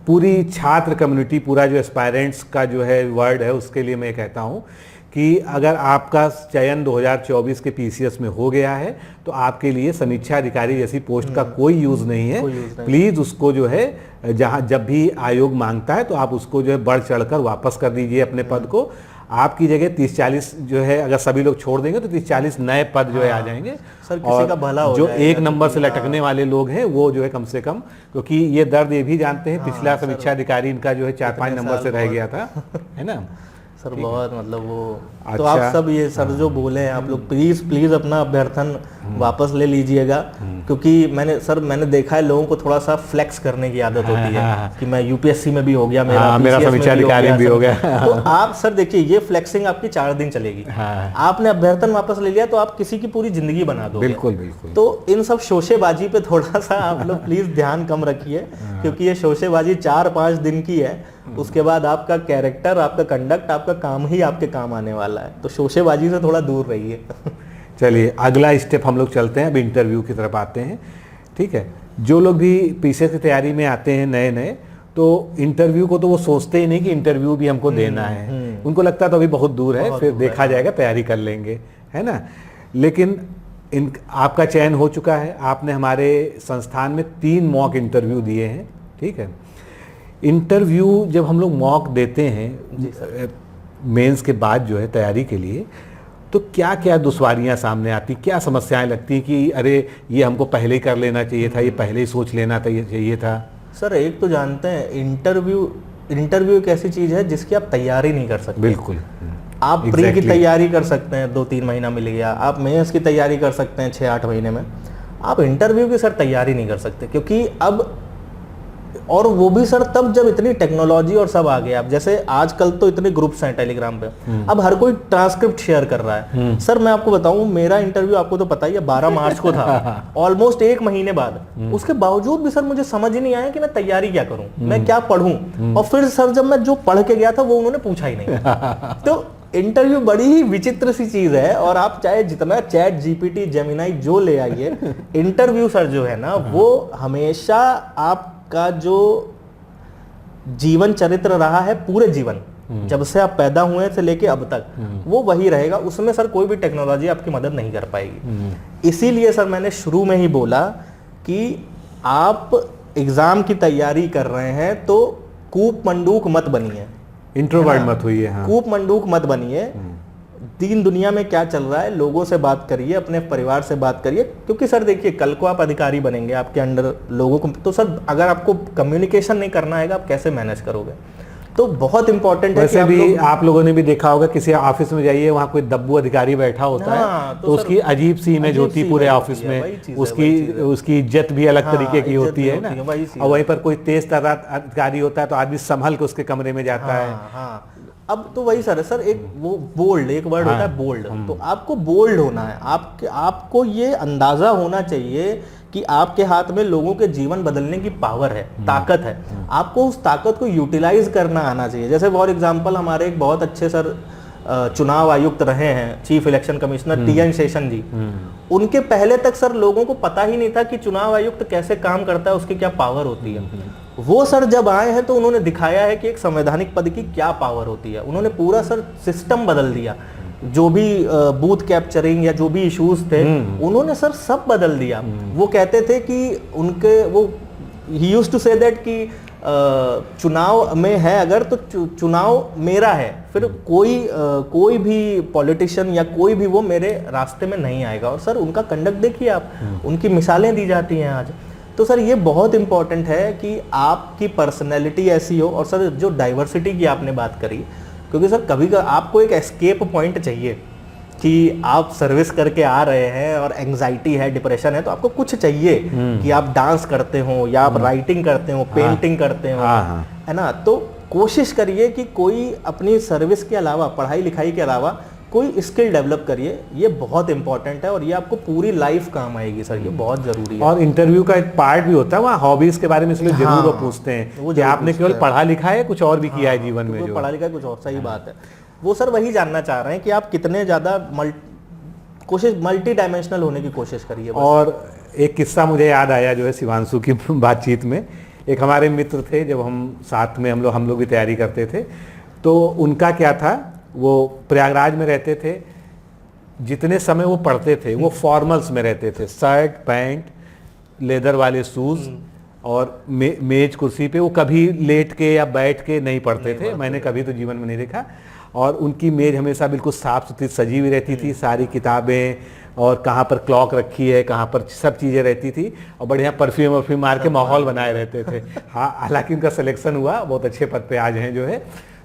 पूरी छात्र कम्युनिटी, पूरा जो एस्पायरेंट्स का जो है वर्ड है, उसके लिए मैं कहता हूँ कि अगर आपका चयन 2024 के पीसीएस में हो गया है तो आपके लिए समीक्षा अधिकारी जैसी पोस्ट का कोई यूज़ नहीं है। प्लीज़ उसको जो है जहाँ जब भी आयोग मांगता है तो आप उसको जो है बढ़ चढ़कर वापस कर दीजिए अपने पद को। आपकी जगह 30-40 जो है, अगर सभी लोग छोड़ देंगे तो 30-40 नए पद जो है आ जाएंगे। सर किसी का भला हो जो जाएगा, 1 नंबर से लटकने वाले लोग हैं वो जो है कम से कम, क्योंकि ये दर्द ये भी जानते हैं, पिछला समीक्षा अधिकारी इनका जो है 4-5 नंबर से रह गया था, है ना सर। बहुत मतलब वो अच्छा। तो आप सब ये सर जो बोले हैं, आप लोग प्लीज अपना अभ्यर्थन वापस ले लीजिएगा, क्योंकि मैंने देखा है लोगों को थोड़ा सा फ्लेक्स करने की आदत होती है कि मैं यूपीएससी में भी हो गया, मेरा समीक्षा अधिकारी भी हो गया। तो आप सर देखिए, ये फ्लेक्सिंग आपकी 4 दिन चलेगी। आपने अभ्यर्थन वापस ले लिया तो आप किसी की पूरी जिंदगी बना दोगे। बिल्कुल बिल्कुल। तो इन सब शोशेबाजी पे थोड़ा सा आप लोग प्लीज ध्यान कम रखिए, क्योंकि ये शोशेबाजी 4-5 दिन की है। उसके बाद आपका कैरेक्टर, आपका कंडक्ट, आपका काम ही आपके काम आने वाला है। तो शोशेबाजी से थोड़ा दूर रहिए। चलिए अगला स्टेप हम लोग चलते हैं, अभी इंटरव्यू की तरफ आते हैं। ठीक है, जो लोग भी पीसीएस की तैयारी में आते हैं नए, तो इंटरव्यू को तो वो सोचते ही नहीं कि इंटरव्यू भी हमको देना है। उनको लगता है तो अभी बहुत दूर है, फिर देखा जाएगा, तैयारी कर लेंगे, है ना। लेकिन आपका चयन हो चुका है, आपने हमारे संस्थान में 3 मॉक इंटरव्यू दिए हैं। ठीक है, इंटरव्यू जब हम लोग मॉक देते हैं मेंस के बाद जो है तैयारी के लिए, तो क्या क्या दुश्वारियां सामने आती, क्या समस्याएं लगती कि अरे ये हमको पहले ही कर लेना चाहिए था, ये पहले ही सोच लेना चाहिए था? सर एक तो जानते हैं, इंटरव्यू एक ऐसी चीज है जिसकी आप तैयारी नहीं कर सकते। बिल्कुल। आप प्री की तैयारी कर सकते हैं, 2-3 महीना मिल गया, आप मेंस की तैयारी कर सकते हैं 6-8 महीने में। आप इंटरव्यू की सर तैयारी नहीं कर सकते, क्योंकि अब, और वो भी सर तब जब इतनी टेक्नोलॉजी और सब आ गया। अब जैसे आजकल तो इतने ग्रुप्स हैं टेलीग्राम पे, अब हर कोई ट्रांसक्रिप्ट शेयर कर रहा है। सर मैं आपको बताऊं, मेरा इंटरव्यू आपको तो पता ही है 12 मार्च को था, ऑलमोस्ट 1 महीने बाद। उसके बावजूद भी सर मुझे समझ ही नहीं आया कि मैं तैयारी क्या करूं, मैं क्या पढ़ूं। और फिर सर जब मैं जो पढ़ के गया था वो उन्होंने पूछा ही नहीं। तो इंटरव्यू बड़ी ही विचित्र सी चीज है, और आप चाहे जितना चैट जीपीटी जेमिनाई जो ले आइए, इंटरव्यू सर जो है ना, वो हमेशा आपका जो जीवन चरित्र रहा है पूरे जीवन, जब से आप पैदा हुए से लेके अब तक वो वही रहेगा, उसमें सर कोई भी टेक्नोलॉजी आपकी मदद नहीं कर पाएगी। इसीलिए सर मैंने शुरू में ही बोला कि आप एग्जाम की तैयारी कर रहे हैं तो कूप मंडूक मत बनिए, इंट्रोवर्ट मत होइए। हाँ। कूप मंडूक मत बनिए। दीन दुनिया में क्या चल रहा है, लोगों से बात करिए, अपने परिवार से बात करिए, क्योंकि सर देखिए कल को आप अधिकारी बनेंगे, आपके अंडर लोगों को, तो सर अगर आपको कम्युनिकेशन नहीं करना आएगा आप कैसे मैनेज करोगे? तो बहुत इंपॉर्टेंट है। वैसे भी आप लोगों ने भी देखा होगा, किसी ऑफिस में जाइए, वहाँ कोई दब्बू अधिकारी बैठा होता है तो उसकी अजीब सी इमेज होती है पूरे ऑफिस में, उसकी इज्जत भी अलग तरीके की होती है ना। और वहीं पर कोई तेज तर्रार अधिकारी होता है तो आदमी संभल के उसके कमरे में जाता है। अब तो वही सर है सर, एक वो बोल्ड, एक वर्ड होता है बोल्ड, तो आपको बोल्ड होना है, आपको ये अंदाजा होना चाहिए कि आपके हाथ में लोगों के जीवन बदलने की पावर है, ताकत है, आपको उस ताकत को यूटिलाइज करना आना चाहिए। जैसे फॉर एग्जांपल हमारे एक बहुत अच्छे सर चुनाव आयुक्त रहे हैं, chief election commissioner TN Seshan ji, उनके पहले तक सर लोगों को पता ही नहीं था कि चुनाव आयुक्त कैसे काम करता है, उसकी क्या पावर होती है। वो सर जब आए हैं तो उन्होंने दिखाया है कि एक संवैधानिक पद की क्या पावर होती है। उन्होंने पूरा सर सिस्टम बदल दिया, जो भी बूथ कैप्चरिंग या जो भी इश्यूज थे उन्होंने सर सब बदल दिया। वो कहते थे कि उनके वो ही यूज्ड टू से दैट कि चुनाव में है अगर तो चुनाव मेरा है, फिर कोई भी पॉलिटिशियन या कोई भी वो मेरे रास्ते में नहीं आएगा। और सर उनका कंडक्ट देखिए आप, उनकी मिसालें दी जाती हैं आज। तो सर ये बहुत इंपॉर्टेंट है कि आपकी पर्सनैलिटी ऐसी हो। और सर जो डाइवर्सिटी की आपने बात करी, क्योंकि सर कभी आपको एक एस्केप पॉइंट चाहिए कि आप सर्विस करके आ रहे हैं और एंग्जाइटी है, डिप्रेशन है, तो आपको कुछ चाहिए कि आप डांस करते हो या आप राइटिंग करते हो, पेंटिंग करते हो, है ना। तो कोशिश करिए कि कोई अपनी सर्विस के अलावा, पढ़ाई लिखाई के अलावा कोई स्किल डेवलप करिए। ये बहुत इंपॉर्टेंट है और ये आपको पूरी लाइफ काम आएगी सर, ये बहुत जरूरी है। और इंटरव्यू का एक पार्ट भी होता है वहाँ हॉबीज के बारे में, इसलिए जरूर वो पूछते हैं कि आपने केवल पढ़ा लिखा है, कुछ और भी किया है जीवन में। जो पढ़ा लिखा है कुछ और, सही बात है। वो सर वही जानना चाह रहे हैं कि आप कितने ज्यादा मल्टी डायमेंशनल होने की कोशिश करिए। और एक किस्सा मुझे याद आया जो है शिवांशु की बातचीत में। एक हमारे मित्र थे, जब हम साथ में हम लोग भी तैयारी करते थे, तो उनका क्या था, वो प्रयागराज में रहते थे, जितने समय वो पढ़ते थे वो फॉर्मल्स में रहते थे, शर्ट पैंट, लेदर वाले शूज, और मेज कुर्सी पे वो कभी लेट के या बैठ के नहीं पढ़ते थे, मैंने कभी तो जीवन में नहीं देखा। और उनकी मेज हमेशा बिल्कुल साफ सुथरी सजी हुई रहती थी, सारी किताबें, और कहाँ पर क्लॉक रखी है, कहाँ पर सब चीज़ें रहती थी, और बढ़िया परफ्यूम मार के माहौल बनाए रहते थे। हाँ, हालांकि उनका सिलेक्शन हुआ, बहुत अच्छे पद पे आज हैं जो है।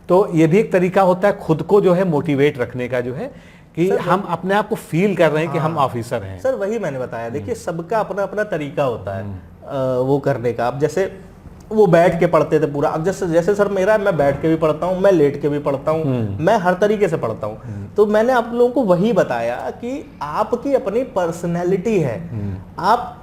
तो ये भी एक तरीका होता है खुद को जो है मोटिवेट रखने का, जो है कि हम अपने आप को फील कर रहे हैं कि हम ऑफिसर हैं। सर वही मैंने बताया, देखिए सबका अपना अपना तरीका होता है वो करने का। अब जैसे वो बैठ के पढ़ते थे पूरा, अब जैसे सर मेरा, मैं बैठ के भी पढ़ता हूँ, मैं लेट के भी पढ़ता हूँ, मैं हर तरीके से पढ़ता हूँ। तो मैंने आप लोगों को वही बताया कि आपकी अपनी पर्सनैलिटी है। आप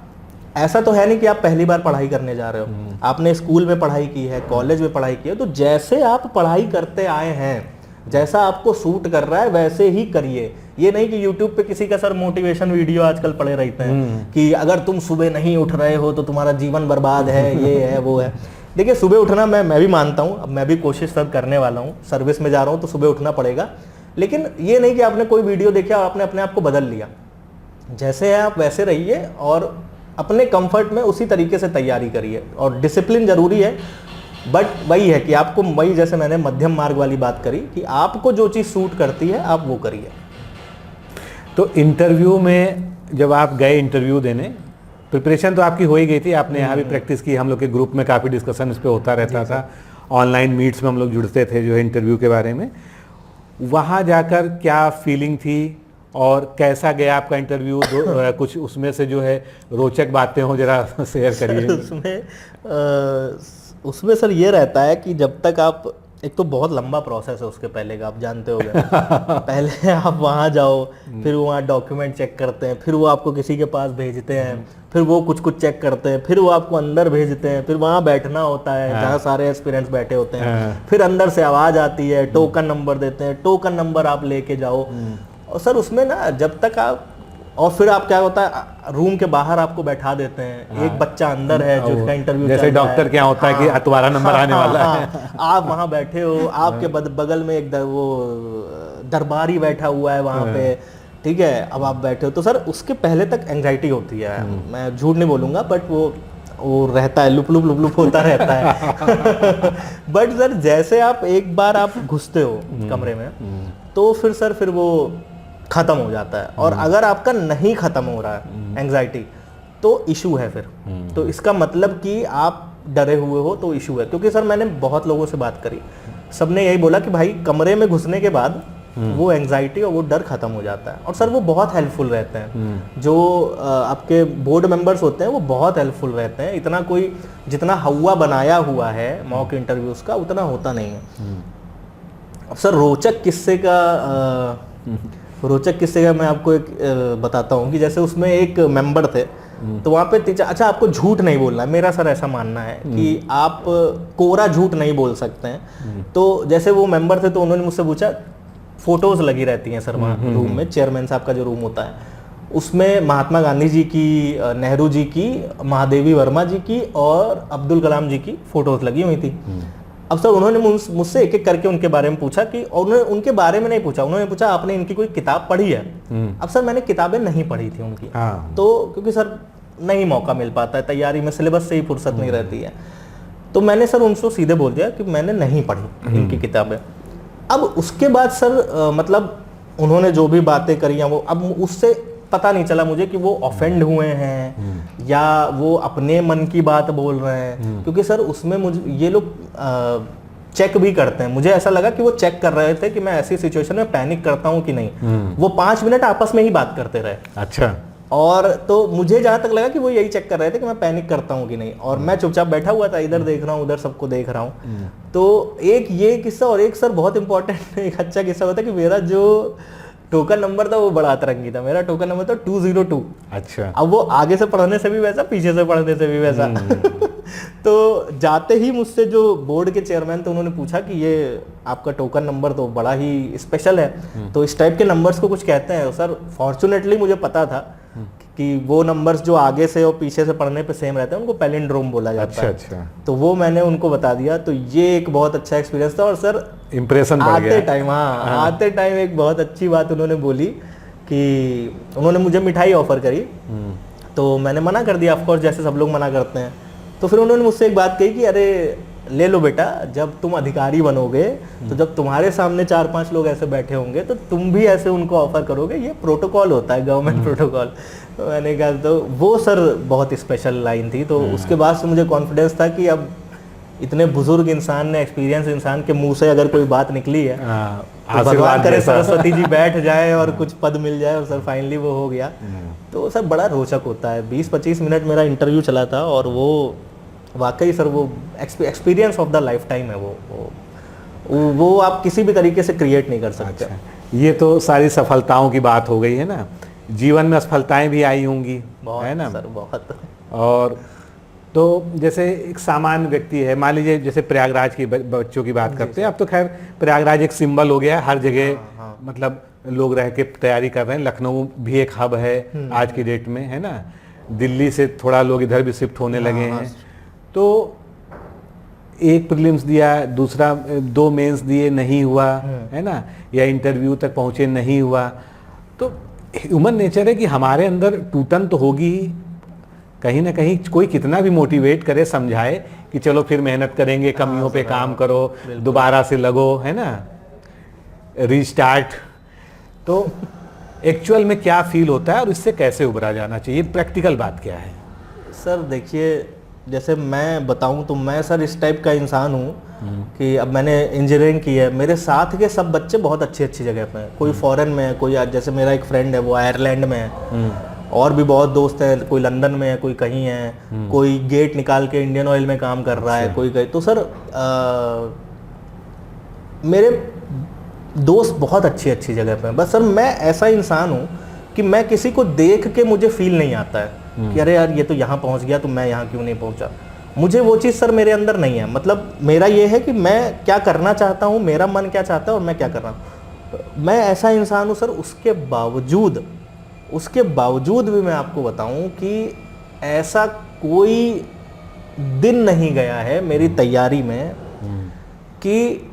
ऐसा तो है नहीं कि आप पहली बार पढ़ाई करने जा रहे हो, आपने स्कूल में पढ़ाई की है, कॉलेज में पढ़ाई की है, तो जैसे आप पढ़ाई करते आए हैं, जैसा आपको सूट कर रहा है वैसे ही करिए। ये नहीं कि YouTube पे किसी का सर मोटिवेशन वीडियो आजकल पड़े रहते हैं कि अगर तुम सुबह नहीं उठ रहे हो तो तुम्हारा जीवन बर्बाद है, ये है वो है। देखिए सुबह उठना मैं भी मानता हूँ, अब मैं भी कोशिश सब करने वाला हूँ, सर्विस में जा रहा हूँ तो सुबह उठना पड़ेगा, लेकिन ये नहीं कि आपने कोई वीडियो देखा और आपने अपने आप को बदल लिया। जैसे है आप वैसे रहिए और अपने कंफर्ट में उसी तरीके से तैयारी करिए। और डिसिप्लिन जरूरी है, बट वही है कि आपको, वही जैसे मैंने मध्यम मार्ग वाली बात करी कि आपको जो चीज़ सूट करती है आप वो करिए। तो इंटरव्यू में जब आप गए इंटरव्यू देने, प्रिपरेशन तो आपकी हो ही गई थी, आपने यहाँ भी प्रैक्टिस की, हम लोग के ग्रुप में काफ़ी डिस्कशन इस पर होता रहता था, ऑनलाइन मीट्स में हम लोग जुड़ते थे जो है इंटरव्यू के बारे में। वहाँ जाकर क्या फीलिंग थी और कैसा गया आपका इंटरव्यू? कुछ उसमें से जो है रोचक बातें हो, जरा शेयर करिए। उसमें सर ये रहता है कि जब तक आप, एक तो बहुत लंबा प्रोसेस है उसके पहले का, आप जानते होंगे। पहले आप वहाँ जाओ, फिर वहाँ डॉक्यूमेंट चेक करते हैं, फिर वो आपको किसी के पास भेजते हैं, फिर वो कुछ चेक करते हैं, फिर वो आपको अंदर भेजते हैं, फिर वहाँ बैठना होता है जहाँ सारे एस्पिरेंट्स बैठे होते हैं, फिर अंदर से आवाज़ आती है, टोकन नंबर देते हैं, टोकन नंबर आप लेके जाओ। और सर उसमें ना जब तक आप और फिर आप क्या होता है, रूम के बाहर आपको बैठा देते हैं, एक बच्चा अंदर है जो उसका इंटरव्यू जैसे डॉक्टर क्या होता है कि अतवारा नंबर आने वाला है। आप वहां बैठे हो, आपके बगल में एक वो दरबारी बैठा हुआ है वहां पे, ठीक है, अब आप बैठे हो तो सर उसके पहले तक एंजाइटी होती है, मैं झूठ नहीं बोलूंगा, बट वो रहता है, लुप लुप लुप लुप होता रहता है। बट सर जैसे आप एक बार आप घुसते हो कमरे में, तो फिर वो खत्म हो जाता है। और अगर आपका नहीं खत्म हो रहा है एंजाइटी, तो इशू है फिर। तो इसका मतलब कि आप डरे हुए हो तो इशू है। क्योंकि सर मैंने बहुत लोगों से बात करी, सबने यही बोला कि भाई कमरे में घुसने के बाद वो एंजाइटी और वो डर खत्म हो जाता है। और सर वो बहुत हेल्पफुल रहते हैं, जो आपके बोर्ड मेंबर्स होते हैं वो बहुत हेल्पफुल रहते हैं। इतना कोई जितना हवा बनाया हुआ है मॉक इंटरव्यूज का उतना होता नहीं है। अब सर रोचक किस्से का मैं आपको एक बताता हूँ कि जैसे उसमें एक मेंबर थे, तो वहाँ पे अच्छा आपको झूठ नहीं बोलना है, मेरा सर ऐसा मानना है कि आप कोरा झूठ नहीं बोल सकते हैं। तो जैसे वो मेंबर थे तो उन्होंने मुझसे पूछा, फोटोज लगी रहती हैं सर वहाँ रूम में, चेयरमैन साहब का जो रूम होता है उसमें महात्मा गांधी जी की, नेहरू जी की, महादेवी वर्मा जी की और अब्दुल कलाम जी की फोटोज लगी हुई थी। अब सर उन्होंने मुझसे एक एक करके उनके बारे में पूछा कि, और उन्होंने उनके बारे में नहीं पूछा, उन्होंने पूछा आपने इनकी कोई किताब पढ़ी है? अब सर मैंने किताबें नहीं पढ़ी थी उनकी, तो क्योंकि सर नहीं मौका मिल पाता है, तैयारी में सिलेबस से ही फुर्सत नहीं रहती है, तो मैंने सर उनसे सीधे बोल दिया कि मैंने नहीं पढ़ी इनकी किताबें। अब उसके बाद सर मतलब उन्होंने जो भी बातें करी हैं वो, अब उससे पता नहीं चला मुझे कि वो ऑफेंड हुए हैं या वो अपने मन की बात बोल रहे हैं। क्योंकि सर उसमें मुझे ये लोग चेक भी करते हैं, मुझे ऐसा लगा कि वो चेक कर रहे थे कि मैं ऐसी सिचुएशन में पैनिक करता हूं कि नहीं। वो 5 मिनट आपस में ही बात करते रहे। अच्छा। और तो मुझे जहां तक लगा कि वो यही चेक कर रहे थे कि मैं पैनिक करता हूं कि नहीं, और मैं चुपचाप बैठा हुआ था, इधर देख रहा हूं उधर सबको देख रहा हूं। तो एक ये किस्सा, और एक सर बहुत इंपॉर्टेंट एक अच्छा किस्सा होता है कि मेरा जो टोकन नंबर था वो बड़ा अतरंगी था, मेरा टोकन नंबर था 202। अच्छा। अब वो आगे से पढ़ने से भी वैसा, पीछे से पढ़ने से भी वैसा। तो जाते ही मुझसे जो बोर्ड के चेयरमैन थे उन्होंने पूछा कि ये आपका टोकन नंबर तो बड़ा ही स्पेशल है, तो इस टाइप के नंबर्स को कुछ कहते हैं? सर फॉर्चुनेटली मुझे पता था कि वो नंबर्स जो आगे से और पीछे से पढ़ने पे सेम रहते हैं उनको पैलिंड्रोम बोला जाता है। अच्छा। तो वो मैंने उनको बता दिया, तो ये एक बहुत अच्छा एक्सपीरियंस था। और सर इम्प्रेशन आते टाइम एक बहुत अच्छी बात उन्होंने बोली कि उन्होंने मुझे मिठाई ऑफर करी, तो मैंने मना कर दिया, ऑफ कोर्स जैसे सब लोग मना करते हैं। तो फिर उन्होंने मुझसे एक बात कही कि अरे ले लो बेटा, जब तुम अधिकारी बनोगे तो जब तुम्हारे सामने 4-5 लोग ऐसे बैठे होंगे तो तुम भी ऐसे उनको ऑफर करोगे, ये प्रोटोकॉल होता है, गवर्नमेंट प्रोटोकॉल। तो मैंने कहा, तो वो सर बहुत स्पेशल लाइन थी। तो उसके बाद से मुझे कॉन्फिडेंस था कि अब इतने बुजुर्ग इंसान ने, एक्सपीरियंस इंसान के मुंह से अगर कोई बात निकली है, तो भगवान करे सरस्वती जी बैठ जाए और कुछ पद मिल जाए। और सर फाइनली वो हो गया। तो सर बड़ा रोचक होता है। 20-25 मिनट मेरा इंटरव्यू चला था, और वो वाकई सर वो experience of the life time है। वो आप किसी भी तरीके से क्रिएट नहीं कर सकते। अच्छा। ये तो सारी सफलताओं की बात हो गई है ना, जीवन में असफलताएं भी आई होंगी, है ना सर? बहुत। और तो जैसे एक सामान्य व्यक्ति है, मान लीजिए जैसे प्रयागराज की बच्चों की बात करते हैं, अब तो खैर प्रयागराज एक सिंबल हो गया है, हर जगह मतलब लोग रह के तैयारी कर रहे हैं। लखनऊ भी एक हब है आज की डेट में, है ना। दिल्ली से थोड़ा लोग इधर भी शिफ्ट होने लगे हैं। तो एक प्रीलिम्स दिया, दूसरा 2 मेंस दिए, नहीं हुआ, है ना, या इंटरव्यू तक पहुंचे, नहीं हुआ। तो ह्यूमन नेचर है कि हमारे अंदर टूटन तो होगी ही, कहीं ना कहीं कोई कितना भी मोटिवेट करे, समझाए कि चलो फिर मेहनत करेंगे, कमियों पे काम करो, दोबारा से लगो, है ना, रीस्टार्ट। तो एक्चुअल में क्या फील होता है और इससे कैसे उभरा जाना चाहिए, प्रैक्टिकल बात क्या है? सर देखिए, जैसे मैं बताऊं तो मैं सर इस टाइप का इंसान हूं कि अब मैंने इंजीनियरिंग की है, मेरे साथ के सब बच्चे बहुत अच्छी जगह पे हैं। कोई फॉरेन में है, कोई जैसे मेरा एक फ्रेंड है वो आयरलैंड में है, और भी बहुत दोस्त हैं, कोई लंदन में है, कोई कहीं है, कोई गेट निकाल के इंडियन ऑयल में काम कर रहा है, कोई कहीं। तो सर मेरे दोस्त बहुत अच्छी जगह पे हैं। बस सर मैं ऐसा इंसान हूँ कि मैं किसी को देख के मुझे फील नहीं आता है कि अरे यार ये तो यहाँ पहुँच गया तो मैं यहाँ क्यों नहीं पहुँचा। मुझे वो चीज़ सर मेरे अंदर नहीं है। मतलब मेरा ये है कि मैं क्या करना चाहता हूँ, मेरा मन क्या चाहता है और मैं क्या कर रहा हूँ। मैं ऐसा इंसान हूँ सर, उसके बावजूद उसके बावजूद भी मैं आपको बताऊं कि ऐसा कोई दिन नहीं गया है मेरी तैयारी में कि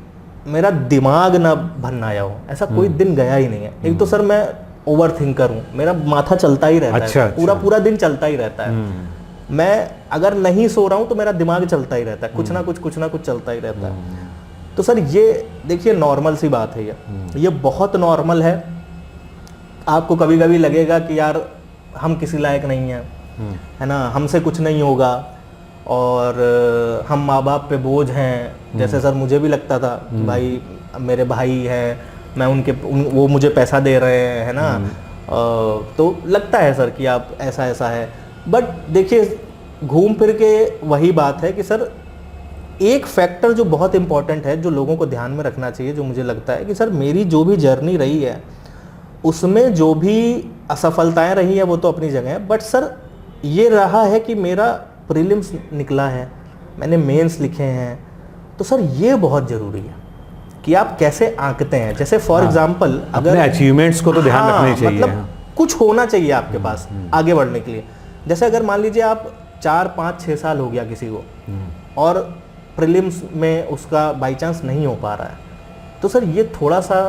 मेरा दिमाग ना भन आया हो, ऐसा कोई दिन गया ही नहीं है। एक तो सर मैं ओवर थिंकर हूँ, मेरा माथा चलता ही रहता है, पूरा पूरा दिन चलता ही रहता है। मैं अगर नहीं सो रहा हूँ तो मेरा दिमाग चलता ही रहता है, कुछ ना कुछ चलता ही रहता है। तो सर ये देखिए नॉर्मल सी बात है, ये बहुत नॉर्मल है। आपको कभी कभी लगेगा कि यार हम किसी लायक नहीं हैं, है ना, हमसे कुछ नहीं होगा और हम माँ बाप पे बोझ हैं। जैसे सर मुझे भी लगता था कि भाई मेरे भाई हैं, मैं वो मुझे पैसा दे रहे हैं, है ना, तो लगता है सर कि आप ऐसा है। बट देखिए घूम फिर के वही बात है कि सर एक फैक्टर जो बहुत इंपॉर्टेंट है, जो लोगों को ध्यान में रखना चाहिए, जो मुझे लगता है कि सर मेरी जो भी जर्नी रही है उसमें जो भी असफलताएं रही है वो तो अपनी जगह है, बट सर ये रहा है कि मेरा प्रीलिम्स निकला है, मैंने मेंस लिखे हैं। तो सर ये बहुत ज़रूरी है कि आप कैसे आंकते हैं। जैसे फॉर एग्जांपल अगर अचीवमेंट को तो ध्यान रखने चाहिए, मतलब कुछ होना चाहिए आपके पास आगे बढ़ने के लिए। जैसे अगर मान लीजिए आप 4, 5, 6 साल हो गया किसी को और प्रीलिम्स में उसका बाई चांस नहीं हो पा रहा है, तो सर ये थोड़ा सा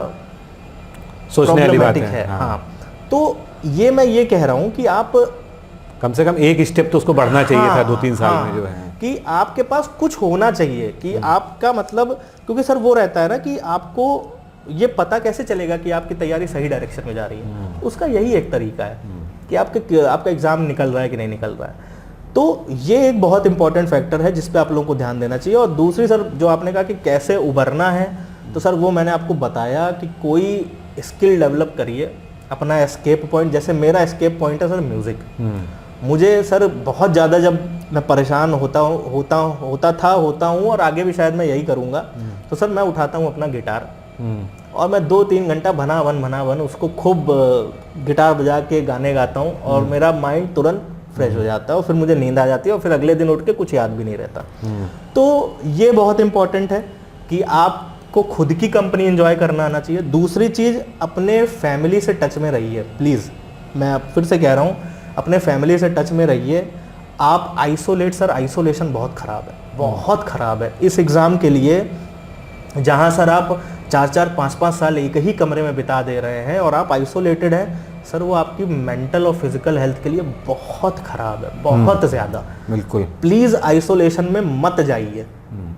सोचने वाली बात है। हाँ। तो मैं ये कह रहा हूँ कि आप कम से कम एक स्टेप तो उसको बढ़ना चाहिए था 2-3 साल में जो है, कि आपके पास कुछ होना चाहिए कि आपका मतलब, क्योंकि सर वो रहता है ना कि आपको ये पता कैसे चलेगा कि आपकी तैयारी सही डायरेक्शन में जा रही है। उसका यही एक तरीका है कि आपका एग्जाम निकल रहा है कि नहीं निकल रहा है। तो ये एक बहुत इंपॉर्टेंट फैक्टर है जिस पे आप लोगों को ध्यान देना चाहिए। और दूसरी सर जो आपने कहा कि कैसे उभरना है, तो सर वो मैंने आपको बताया कि कोई स्किल डेवलप करिए, अपना एस्केप पॉइंट। जैसे मेरा एस्केप पॉइंट है सर म्यूज़िक। मुझे सर बहुत ज़्यादा जब मैं परेशान होता हूँ और आगे भी शायद मैं यही करूँगा, तो सर मैं उठाता हूँ अपना गिटार और मैं 2-3 घंटा भनावन उसको खूब गिटार बजा के गाने गाता हूँ और मेरा माइंड तुरंत फ्रेश हो जाता है और फिर मुझे नींद आ जाती है और फिर अगले दिन उठ के कुछ याद भी नहीं रहता। तो ये बहुत इंपॉर्टेंट है कि आपको खुद की कंपनी एंजॉय करना आना चाहिए। दूसरी चीज़, अपने फैमिली से टच में रहिए प्लीज़। मैं फिर से कह रहा हूँ, अपने फैमिली से टच में रहिए। आप आइसोलेशन बहुत ख़राब है इस एग्ज़ाम के लिए, जहाँ सर आप 4-4, 5-5 साल एक ही कमरे में बिता दे रहे हैं और आप आइसोलेटेड हैं, सर वो आपकी मेंटल और फिजिकल हेल्थ के लिए बहुत ख़राब है, बहुत ज़्यादा। बिल्कुल, प्लीज़ आइसोलेशन में मत जाइए,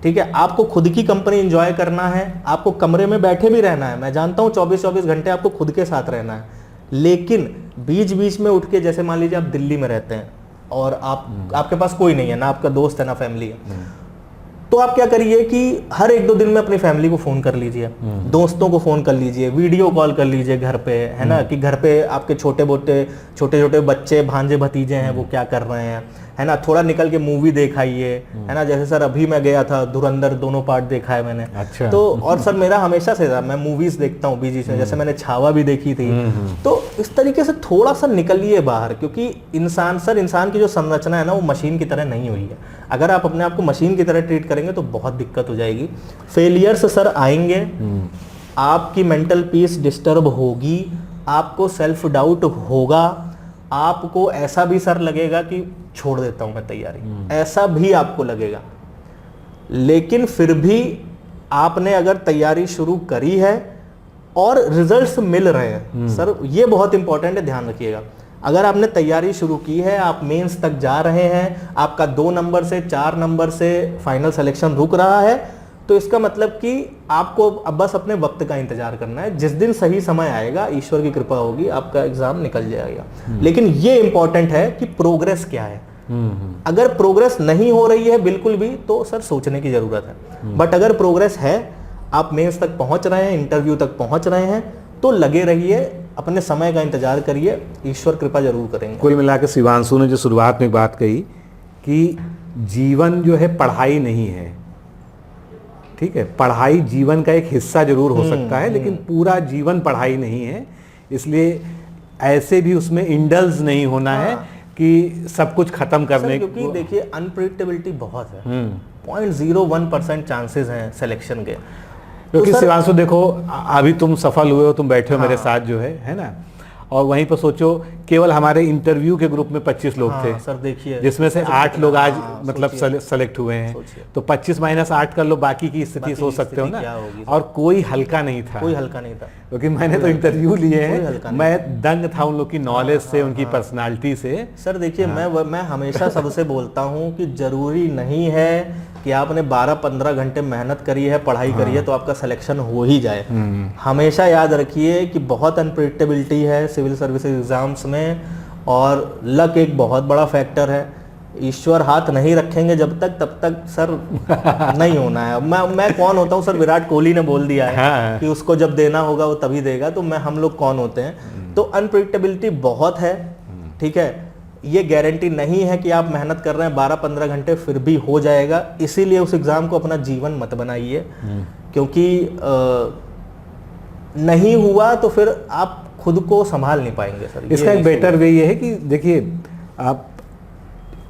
ठीक है। आपको खुद की कंपनी एंजॉय करना है, आपको कमरे में बैठे भी रहना है। मैं जानता हूँ 24-24 घंटे आपको खुद के साथ रहना है, लेकिन बीच बीच में उठ के, जैसे मान लीजिए आप दिल्ली में रहते हैं और आपके पास कोई नहीं है, ना आपका दोस्त है ना फैमिली है, तो आप क्या करिए कि हर 1-2 दिन में अपनी फैमिली को फ़ोन कर लीजिए, दोस्तों को फ़ोन कर लीजिए, वीडियो कॉल कर लीजिए घर पे, है ना, कि घर पे आपके छोटे बच्चे भांजे भतीजे हैं वो क्या कर रहे हैं, है ना। थोड़ा निकल के मूवी देखाइए, है ना। जैसे सर अभी मैं गया था, धुरंधर दोनों पार्ट देखा है मैंने। अच्छा। तो और सर मेरा हमेशा से था, मैं मूवीज़ देखता हूँ बीच में, जैसे मैंने छावा भी देखी थी। तो इस तरीके से थोड़ा सा निकलिए बाहर, क्योंकि इंसान की जो संरचना है ना वो मशीन की तरह नहीं हुई है। अगर आप अपने आप को मशीन की तरह ट्रीट करेंगे तो बहुत दिक्कत हो जाएगी। फेलियर्स सर आएंगे, आपकी मेंटल पीस डिस्टर्ब होगी, आपको सेल्फ डाउट होगा, आपको ऐसा भी सर लगेगा कि छोड़ देता हूं मैं तैयारी, ऐसा भी आपको लगेगा। लेकिन फिर भी आपने अगर तैयारी शुरू करी है और रिजल्ट्स मिल रहे हैं, सर ये बहुत इंपॉर्टेंट है, ध्यान रखिएगा। अगर आपने तैयारी शुरू की है, आप मेंस तक जा रहे हैं, आपका 2 नंबर से 4 नंबर से फाइनल सिलेक्शन रुक रहा है, तो इसका मतलब कि आपको अब बस अपने वक्त का इंतजार करना है। जिस दिन सही समय आएगा, ईश्वर की कृपा होगी, आपका एग्जाम निकल जाएगा। लेकिन ये इंपॉर्टेंट है कि प्रोग्रेस क्या है। अगर प्रोग्रेस नहीं हो रही है बिल्कुल भी, तो सर सोचने की जरूरत है। बट अगर प्रोग्रेस है, आप मेंस तक पहुंच रहे हैं, इंटरव्यू तक पहुंच रहे हैं, तो लगे रहिए, अपने समय का इंतजार करिए, ईश्वर कृपा जरूर करेंगे। कुल मिलाकर शिवांशु ने जो शुरुआत में बात कही कि जीवन जो है पढ़ाई नहीं है, ठीक है, पढ़ाई जीवन का एक हिस्सा जरूर हो सकता है, लेकिन पूरा जीवन पढ़ाई नहीं है। इसलिए ऐसे भी उसमें इंडल्ज नहीं होना है कि सब कुछ खत्म करने, क्योंकि देखिए अनप्रेडिक्टेबिलिटी बहुत है, 0.01% चांसेस हैं सिलेक्शन के। क्योंकि तो शिवांशु देखो, अभी तुम सफल हुए हो, तुम बैठे हो मेरे साथ जो है ना, और वहीं पर सोचो केवल हमारे इंटरव्यू के ग्रुप में 25 लोग थे। सर देखिए, जिसमें से 8 लोग आज मतलब सोचिए। सेलेक्ट हुए हैं। सोचिए। तो 25 माइनस 8 कर लो, बाकी की स्थिति सोच सकते हो स्थिति ना। क्या होगी? और कोई हल्का नहीं था, कोई हल्का नहीं था। क्योंकि मैंने तो इंटरव्यू लिए कोई हल्का हैं, नहीं मैं दंग था उन लोग की नॉलेज से, उनकी पर्सनालिटी से। सर देखिए, मैं हमेशा सबसे बोलता हूँ कि जरूरी नहीं है कि आपने 12-15 घंटे मेहनत करी है, पढ़ाई करी है तो आपका सिलेक्शन हो ही जाए। हमेशा याद रखिए कि बहुत अनप्रिडिक्टेबिलिटी है सिविल सर्विसेज एग्जाम्स में, और लक एक बहुत बड़ा फैक्टर है। ईश्वर हाथ नहीं रखेंगे जब तक, तब तक सर नहीं होना है। मैं कौन होता हूँ सर? विराट कोहली ने बोल दिया है कि उसको जब देना होगा वो तभी देगा, तो हम लोग कौन होते हैं? तो अनप्रिडिक्टेबिलिटी बहुत है, ठीक है। ये गारंटी नहीं है कि आप मेहनत कर रहे हैं 12-15 घंटे फिर भी हो जाएगा। इसीलिए उस एग्जाम को अपना जीवन मत बनाइए, क्योंकि नहीं हुआ तो फिर आप खुद को संभाल नहीं पाएंगे सर। इसका एक बेटर वे ये है कि देखिए, आप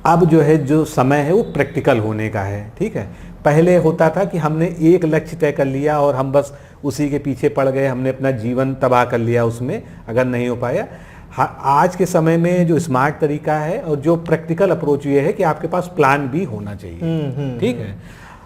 अब जो है, जो समय है वो प्रैक्टिकल होने का है, ठीक है। पहले होता था कि हमने एक लक्ष्य तय कर लिया और हम बस उसी के पीछे पड़ गए, हमने अपना जीवन तबाह कर लिया उसमें, अगर नहीं हो पाया। आज के समय में जो स्मार्ट तरीका है और जो प्रैक्टिकल अप्रोच ये है कि आपके पास प्लान भी होना चाहिए, ठीक है।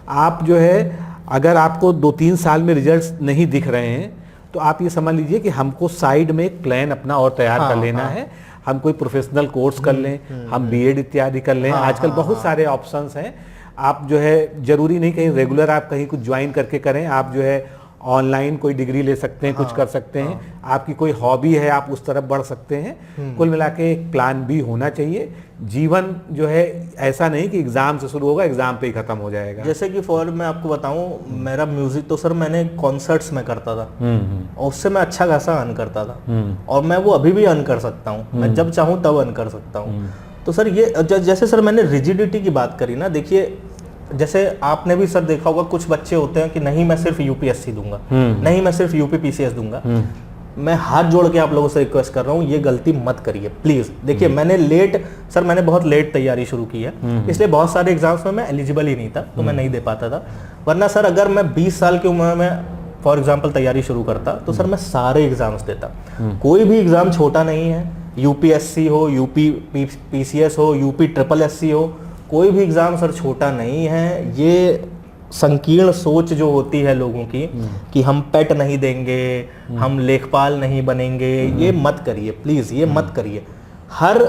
आप जो है, अगर आपको 2-3 साल में रिजल्ट्स नहीं दिख रहे हैं तो आप ये समझ लीजिए कि हमको साइड में एक प्लान अपना और तैयार कर लेना है। हम कोई प्रोफेशनल कोर्स कर लें, हम बीएड इत्यादि कर लें। आजकल बहुत सारे ऑप्शंस हैं। आप जो है, जरूरी नहीं कहीं रेगुलर आप कहीं कुछ ज्वाइन करके करें, आप जो है ऑनलाइन कोई डिग्री ले सकते हैं, कुछ कर सकते हैं। आपकी कोई हॉबी है, आप उस तरफ बढ़ सकते हैं। कुल मिला के एक प्लान भी होना चाहिए। जीवन जो है ऐसा नहीं कि एग्जाम से शुरू होगा, एग्जाम पे ही खत्म हो जाएगा। जैसे कि मैं आपको बताऊं, मेरा म्यूजिक तो सर मैंने कॉन्सर्ट्स में करता था, और उससे मैं अच्छा खासा अर्न करता था, और मैं वो अभी भी अर्न कर सकता हूं। मैं जब चाहूं तब अर्न कर सकता हूं। तो सर ये जैसे सर मैंने रिजिडिटी की बात करी ना, देखिए जैसे आपने भी सर देखा होगा, कुछ बच्चे होते हैं कि नहीं मैं सिर्फ यूपीएससी दूंगा, नहीं मैं सिर्फ यूपीपीसीएस दूंगा। मैं हाथ जोड़ के आप लोगों से रिक्वेस्ट कर रहा हूँ, ये गलती मत करिए प्लीज। देखिए मैंने बहुत लेट तैयारी शुरू की है, इसलिए बहुत सारे एग्जाम्स में मैं एलिजिबल ही नहीं था, तो मैं नहीं दे पाता था। वरना सर अगर मैं 20 साल की उम्र में फॉर एग्जाम्पल तैयारी शुरू करता तो सर मैं सारे एग्जाम्स देता। कोई भी एग्जाम छोटा नहीं है, यूपीएससी हो, यूपीपीसीएस हो, यूपी हो, कोई भी एग्जाम सर छोटा नहीं है। ये संकीर्ण सोच जो होती है लोगों की कि हम पेट नहीं देंगे, हम लेखपाल नहीं बनेंगे, ये मत करिए प्लीज, ये मत करिए। हर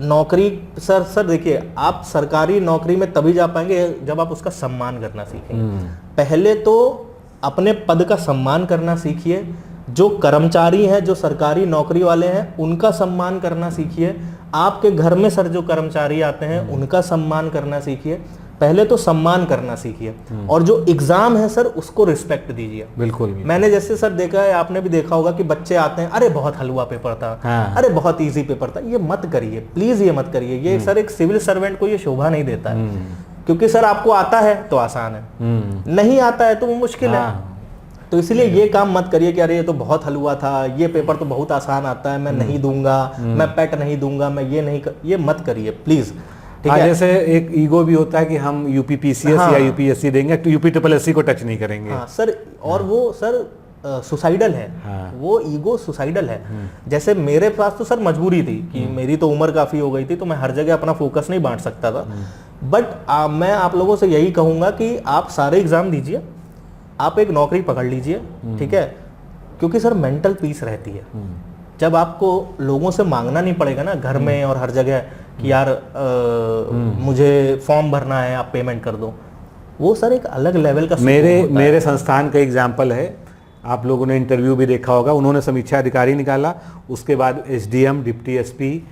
नौकरी सर देखिए, आप सरकारी नौकरी में तभी जा पाएंगे जब आप उसका सम्मान करना सीखेंगे। पहले तो अपने पद का सम्मान करना सीखिए। जो कर्मचारी हैं, जो सरकारी नौकरी वाले हैं, उनका सम्मान करना सीखिए। आपके घर में सर जो कर्मचारी आते हैं उनका सम्मान करना सीखिए। पहले तो सम्मान करना सीखिए, और जो एग्जाम है सर उसको रिस्पेक्ट दीजिए। बिल्कुल। मैंने जैसे सर देखा है, आपने भी देखा होगा कि बच्चे आते हैं, अरे बहुत हलवा पेपर था, अरे बहुत इजी पेपर था। ये मत करिए प्लीज, ये मत करिए। ये सर एक सिविल सर्वेंट को ये शोभा नहीं देता है, क्योंकि सर आपको आता है तो आसान है, नहीं आता है तो वो मुश्किल है। तो इसलिए ये काम मत करिए कि अरे ये तो बहुत हलवा था, ये पेपर तो बहुत आसान आता है, मैं नहीं दूंगा, मैं पेट नहीं दूंगा, मैं ये नहीं ये मत करिए प्लीज, ठीक है। जैसे एक ईगो भी होता है कि हम यूपीपीसीएस या यूपीएससी देंगे तो यूपीएससी को टच नहीं करेंगे। सर, और वो सर सुसाइडल है। वो ईगो सुसाइडल है। जैसे मेरे पास तो सर मजबूरी थी कि मेरी तो उम्र काफी हो गई थी, तो मैं हर जगह अपना फोकस नहीं बांट सकता था। बट मैं आप लोगों से यही कहूंगा कि आप सारे एग्जाम दीजिए, आप एक नौकरी पकड़ लीजिए, ठीक है। क्योंकि सर मेंटल पीस रहती है जब आपको लोगों से मांगना नहीं पड़ेगा ना, घर में और हर जगह कि यार मुझे फॉर्म भरना है, आप पेमेंट कर दो। वो सर एक अलग लेवल का मेरे संस्थान का एग्जाम्पल है। आप लोगों ने इंटरव्यू भी देखा होगा, उन्होंने समीक्षा अधिकारी निकाला, उसके बाद एसडीएम, डिप्टी एसपी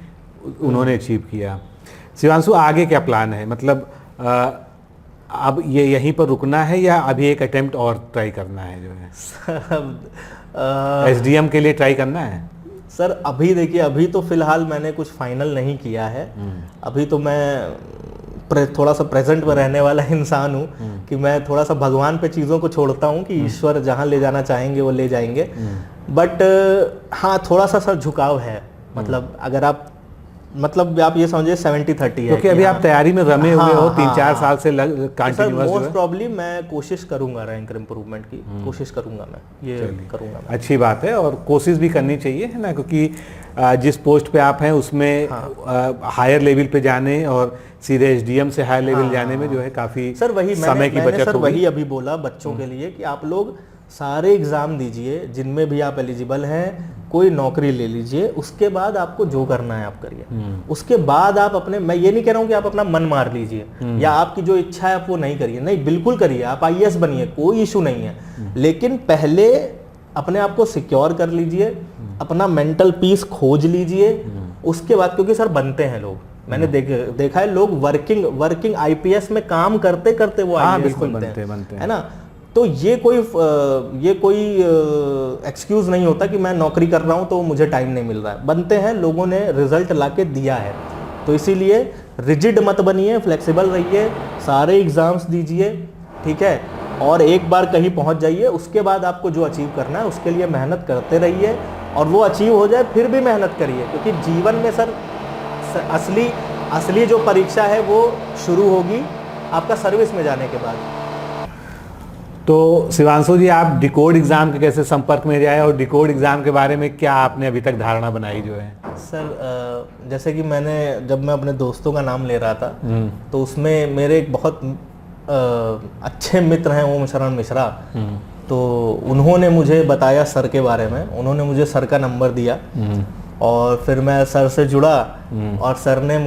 उन्होंने अचीव किया। शिवांशु, आगे क्या प्लान है? मतलब अब ये यहीं पर रुकना है या अभी एक अटेम्प्ट और ट्राई करना है जो है? एसडीएम के लिए ट्राई करना है सर? अभी देखिए, अभी तो फिलहाल मैंने कुछ फाइनल नहीं किया है। अभी तो मैं थोड़ा सा प्रेजेंट में रहने वाला इंसान हूँ कि मैं थोड़ा सा भगवान पे चीज़ों को छोड़ता हूँ कि ईश्वर जहाँ ले जाना चाहेंगे वो ले जाएंगे। बट हाँ, थोड़ा सा सर झुकाव है। मतलब अगर आप ये समझिए 70-30 है, क्योंकि अभी आप तैयारी में रमे हुए हो 3-4 साल से कंटिन्यूअस। मोस्ट प्रॉब्ली मैं कोशिश करूंगा रैंक इंप्रूवमेंट की, कोशिश करूंगा मैं, ये करूंगा मैं। अच्छी बात है, और कोशिश भी करनी चाहिए, है ना, क्योंकि जिस पोस्ट पे आप हैं उसमें हायर लेवल पे जाने और सीधे एसडीएम से हायर लेवल जाने में जो है काफ़ी सर वही समय की बचत सर होगी। वही अभी बोला बच्चों के लिए कि आप लोग सारे एग्जाम दीजिए जिनमें भी आप एलिजिबल हैं, कोई नौकरी ले लीजिए, उसके बाद आपको जो करना है आप करिए। उसके बाद आप अपने, मैं ये नहीं कह रहा हूँ कि आप अपना मन मार लीजिए या आपकी जो इच्छा है आप वो नहीं करिए, नहीं बिल्कुल करिए, आप आईएएस बनिए, कोई इशू नहीं है, लेकिन पहले अपने आप को सिक्योर कर लीजिए, अपना मेंटल पीस खोज लीजिए, उसके बाद, क्योंकि सर बनते हैं लोग, मैंने देखा है लोग वर्किंग आईपीएस में काम करते करते वो आईएएस बनते हैं, है ना। तो ये कोई एक्सक्यूज नहीं होता कि मैं नौकरी कर रहा हूं तो मुझे टाइम नहीं मिल रहा है, बनते हैं, लोगों ने रिजल्ट लाके दिया है। तो इसीलिए रिजिड मत बनिए, फ्लेक्सिबल रहिए, सारे एग्जाम्स दीजिए, ठीक है, और एक बार कहीं पहुंच जाइए, उसके बाद आपको जो अचीव करना है उसके लिए मेहनत करते रहिए, और वो अचीव हो जाए फिर भी मेहनत करिए, क्योंकि जीवन में सर असली जो परीक्षा है वो शुरू होगी आपका सर्विस में जाने के बाद। तो शिवांशु जी, आप डिकोड एग्जाम के कैसे संपर्क में जाए और डिकोड एग्जाम के बारे में क्या आपने अभी तक धारणा बनाई जो है? सर जैसे कि जब मैं अपने दोस्तों का नाम ले रहा था तो उसमें मेरे एक बहुत अच्छे मित्र हैं ओम शरण मिश्रा, तो उन्होंने मुझे बताया सर के बारे में, उन्होंने मुझे सर का नंबर दिया और फिर मैं सर से जुड़ा, और सर ने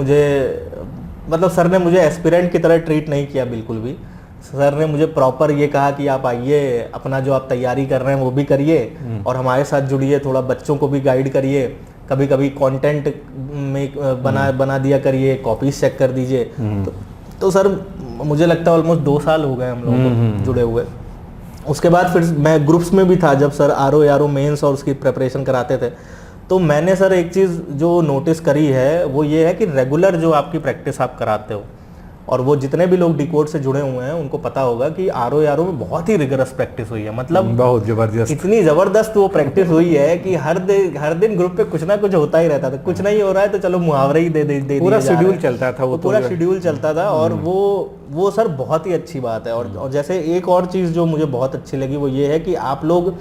मुझे एस्पिरेंट की तरह ट्रीट नहीं किया बिल्कुल भी। सर ने मुझे प्रॉपर ये कहा कि आप आइए, अपना जो आप तैयारी कर रहे हैं वो भी करिए और हमारे साथ जुड़िए, थोड़ा बच्चों को भी गाइड करिए, कभी कभी कंटेंट में बना दिया करिए, कॉपीज चेक कर दीजिए। तो सर मुझे लगता है ऑलमोस्ट 2 साल हो गए हम लोगों को जुड़े हुए। उसके बाद फिर मैं ग्रुप्स में भी था जब सर आरओ मेंस और उसकी प्रिपरेशन कराते थे, तो मैंने सर एक चीज़ जो नोटिस करी है वो ये है कि रेगुलर जो आपकी प्रैक्टिस आप कराते हो, और वो जितने भी लोग डिकोड से जुड़े हुए हैं उनको पता होगा कि आरओ में बहुत ही रिगरस प्रैक्टिस हुई है, मतलब बहुत जबरदस्त, इतनी जबरदस्त वो प्रैक्टिस हुई है कि हर दिन ग्रुप पे कुछ ना कुछ होता ही रहता था, कुछ नहीं हो रहा है तो चलो मुहावरे ही दे पूरा शेड्यूल चलता था, वो पूरा शेड्यूल चलता था। और वो सर बहुत ही अच्छी बात है। और जैसे एक और चीज़ जो मुझे बहुत अच्छी लगी वो ये है कि आप लोग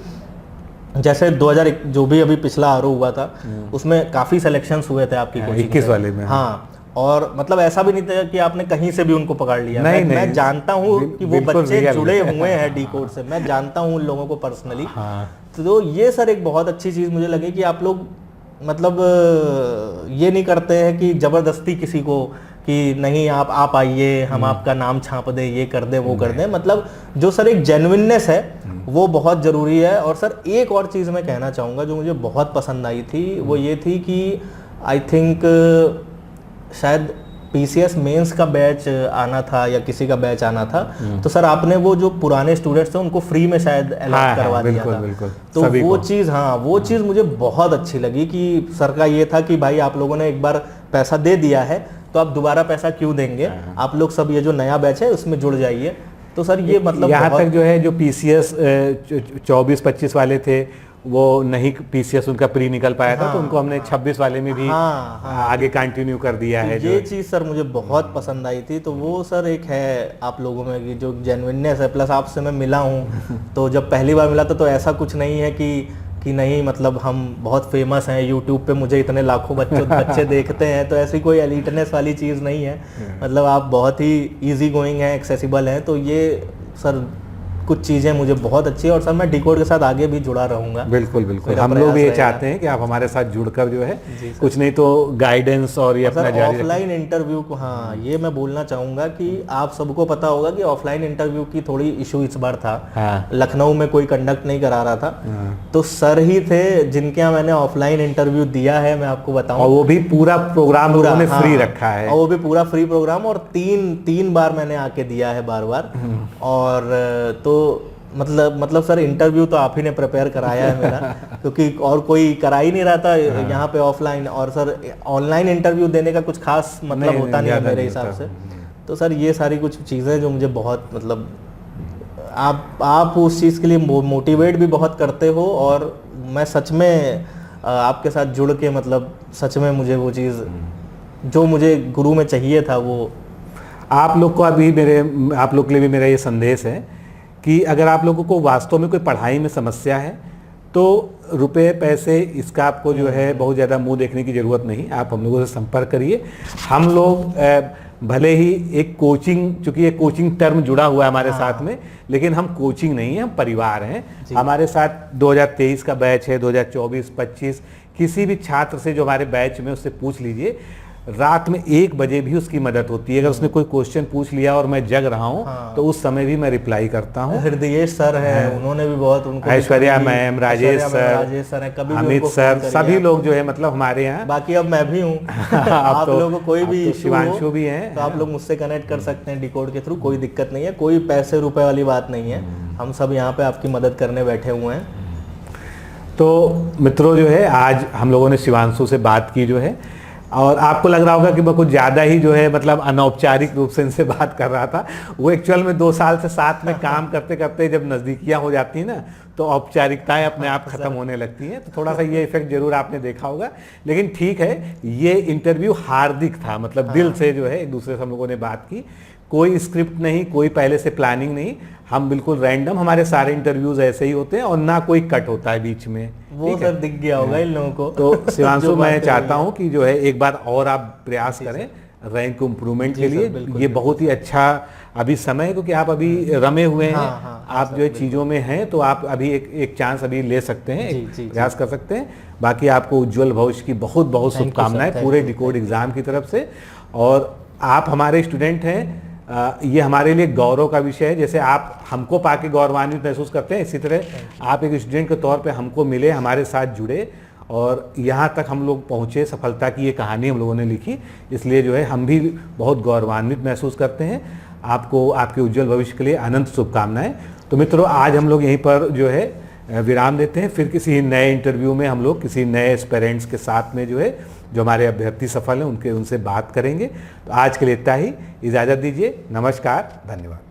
जैसे 2000 जो भी अभी पिछला आरओ हुआ था उसमें काफ़ी सिलेक्शंस हुए थे आपकी कोचिंग 21 वाले में। हाँ, और मतलब ऐसा भी नहीं था कि आपने कहीं से भी उनको पकड़ लिया। मैं जानता हूँ कि वो बच्चे जुड़े हुए हैं डिकोड से, मैं जानता हूँ उन लोगों को पर्सनली। हाँ। तो ये सर एक बहुत अच्छी चीज़ मुझे लगी कि आप लोग मतलब ये नहीं करते हैं कि जबरदस्ती किसी को कि नहीं आप आइए, हम आपका नाम छाप दें, ये कर दें वो कर दें, मतलब जो सर एक जेन्युइननेस है वो बहुत ज़रूरी है। और सर एक और चीज़ मैं कहना चाहूँगा जो मुझे बहुत पसंद आई थी, वो ये थी कि आई थिंक शायद पीसीएस मेंस का बैच आना था या किसी का बैच आना था, तो सर आपने वो जो पुराने स्टूडेंट्स थे उनको फ्री में शायद अलॉट करवा दिया था। बिल्कुल। तो वो चीज़ मुझे बहुत अच्छी लगी कि सर का ये था कि भाई आप लोगों ने एक बार पैसा दे दिया है तो आप दोबारा पैसा क्यों देंगे, आप लोग सब ये जो नया बैच है उसमें जुड़ जाइए। तो सर ये मतलब यहाँ तक जो है जो पीसीएस 24-25 वाले थे वो नहीं पीसीएस उनका प्री निकल पाया था, तो उनको हमने 26 वाले में भी आगे कंटिन्यू कर दिया है। ये चीज़ सर मुझे बहुत पसंद आई थी। तो वो सर एक है आप लोगों में कि जो जेन्युइननेस है, प्लस आपसे मैं मिला हूँ तो जब पहली बार मिला था तो ऐसा कुछ नहीं है कि नहीं मतलब हम बहुत फेमस हैं, यूट्यूब पे मुझे इतने लाखों बच्चे देखते हैं, तो ऐसी कोई एलिटनेस वाली चीज़ नहीं है। मतलब आप बहुत ही इजी गोइंग हैं, एक्सेसिबल हैं। तो ये सर कुछ चीज़ें मुझे बहुत अच्छी है और सर मैं डिकोड के साथ आगे भी जुड़ा रहूँगा। बिल्कुल बिल्कुल, हम लोग भी ये चाहते हैं कि आप हमारे साथ जुड़कर जो है कुछ नहीं तो गाइडेंस और ये अपना जारी ऑफलाइन इंटरव्यू को, हाँ ये मैं बोलना चाहूँगा कि आप सबको पता होगा कि ऑफलाइन इंटरव्यू की थोड़ी इशू इस बार था। लखनऊ में कोई कंडक्ट नहीं करा रहा था, तो सर ही थे जिनके यहाँ मैंने ऑफलाइन इंटरव्यू दिया है, मैं आपको बताऊँ। और वो भी पूरा प्रोग्राम उन्होंने फ्री रखा है, और वो भी पूरा फ्री प्रोग्राम, और तीन बार मैंने आके दिया है बार। और तो मतलब सर इंटरव्यू तो आप ही ने प्रिपेयर कराया है मेरा क्योंकि और कोई करा ही नहीं रहा था यहाँ पे ऑफलाइन। और सर ऑनलाइन इंटरव्यू देने का कुछ खास मतलब होता नहीं है मेरे हिसाब से। तो सर ये सारी कुछ चीज़ें जो मुझे बहुत मतलब आप उस चीज़ के लिए मोटिवेट भी बहुत करते हो, और मैं सच में आपके साथ जुड़ के मतलब सच में मुझे वो चीज़ जो मुझे गुरु में चाहिए था वो आप लोग को आप लोग के लिए भी मेरा ये संदेश है कि अगर आप लोगों को वास्तव में कोई पढ़ाई में समस्या है तो रुपए पैसे इसका आपको जो है बहुत ज़्यादा मुंह देखने की ज़रूरत नहीं, आप हम लोगों से संपर्क करिए। हम लोग भले ही एक कोचिंग, चूंकि ये कोचिंग टर्म जुड़ा हुआ है हमारे साथ में, लेकिन हम कोचिंग नहीं है, हम परिवार हैं। हमारे साथ 2023 का बैच है, 2024, 25, किसी भी छात्र से जो हमारे बैच में उससे पूछ लीजिए, रात में 1 बजे भी उसकी मदद होती है। अगर उसने कोई क्वेश्चन पूछ लिया और मैं जग रहा हूँ तो उस समय भी मैं रिप्लाई करता हूँ। हृदय सर है, उन्होंने भी बहुत, उनको ऐश्वर्या मैम, राजेश सर है, कभी अमित सर, सभी लोग जो है मतलब हमारे यहाँ। बाकी अब मैं भी हूँ आप लोगों को कोई भी इशू शिवांशु भी हैं, तो आप लोग मुझसे कनेक्ट कर सकते हैं डिकोड के थ्रू, कोई दिक्कत नहीं है, कोई पैसे रुपए वाली बात नहीं है। हम सब यहाँ पे आपकी मदद करने बैठे हुए हैं। तो मित्रों जो है, आज हम लोगों ने शिवांशु से बात की जो है, और आपको लग रहा होगा कि मैं कुछ ज़्यादा ही जो है मतलब अनौपचारिक रूप से इनसे बात कर रहा था। वो एक्चुअल में 2 साल से साथ में काम करते करते जब नज़दीकियाँ हो जाती हैं ना, तो औपचारिकताएं अपने आप खत्म होने लगती हैं। तो थोड़ा सा ये इफेक्ट जरूर आपने देखा होगा, लेकिन ठीक है, ये इंटरव्यू हार्दिक था, मतलब दिल से जो है एक दूसरे से हम लोगों ने बात की। कोई स्क्रिप्ट नहीं, कोई पहले से प्लानिंग नहीं, हम बिल्कुल रैंडम, हमारे सारे इंटरव्यूज ऐसे ही होते हैं और ना कोई कट होता है बीच में। वो सर दिख गया होगा इन लोगों को। तो शिवांशु मैं चाहता हूं कि जो है एक बार और आप प्रयास करें रैंक इम्प्रूवमेंट के लिए। ये बहुत ही अच्छा अभी समय है, क्योंकि आप अभी रमे हुए हैं, आप जो है चीज़ों में हैं, तो आप अभी एक चांस अभी ले सकते हैं, एक प्रयास कर सकते हैं। बाकी आपको उज्जवल भविष्य की बहुत बहुत शुभकामनाएं पूरे डिकोड एग्जाम की तरफ से। और आप हमारे स्टूडेंट हैं, ये हमारे लिए गौरव का विषय है। जैसे आप हमको पाके गौरवान्वित महसूस करते हैं, इसी तरह आप एक स्टूडेंट के तौर पे हमको मिले, हमारे साथ जुड़े और यहाँ तक हम लोग पहुँचे, सफलता की ये कहानी हम लोगों ने लिखी, इसलिए जो है हम भी बहुत गौरवान्वित महसूस करते हैं। आपको आपके उज्जवल भविष्य के लिए अनंत शुभकामनाएं। तो मित्रों, आज हम लोग यहीं पर जो है विराम देते हैं। फिर किसी नए इंटरव्यू में हम लोग किसी नए एस्पिरेंट्स के साथ में जो है, जो हमारे अभ्यर्थी सफल हैं, उनसे बात करेंगे। तो आज के लिए इतना ही, इजाज़त दीजिए। नमस्कार, धन्यवाद।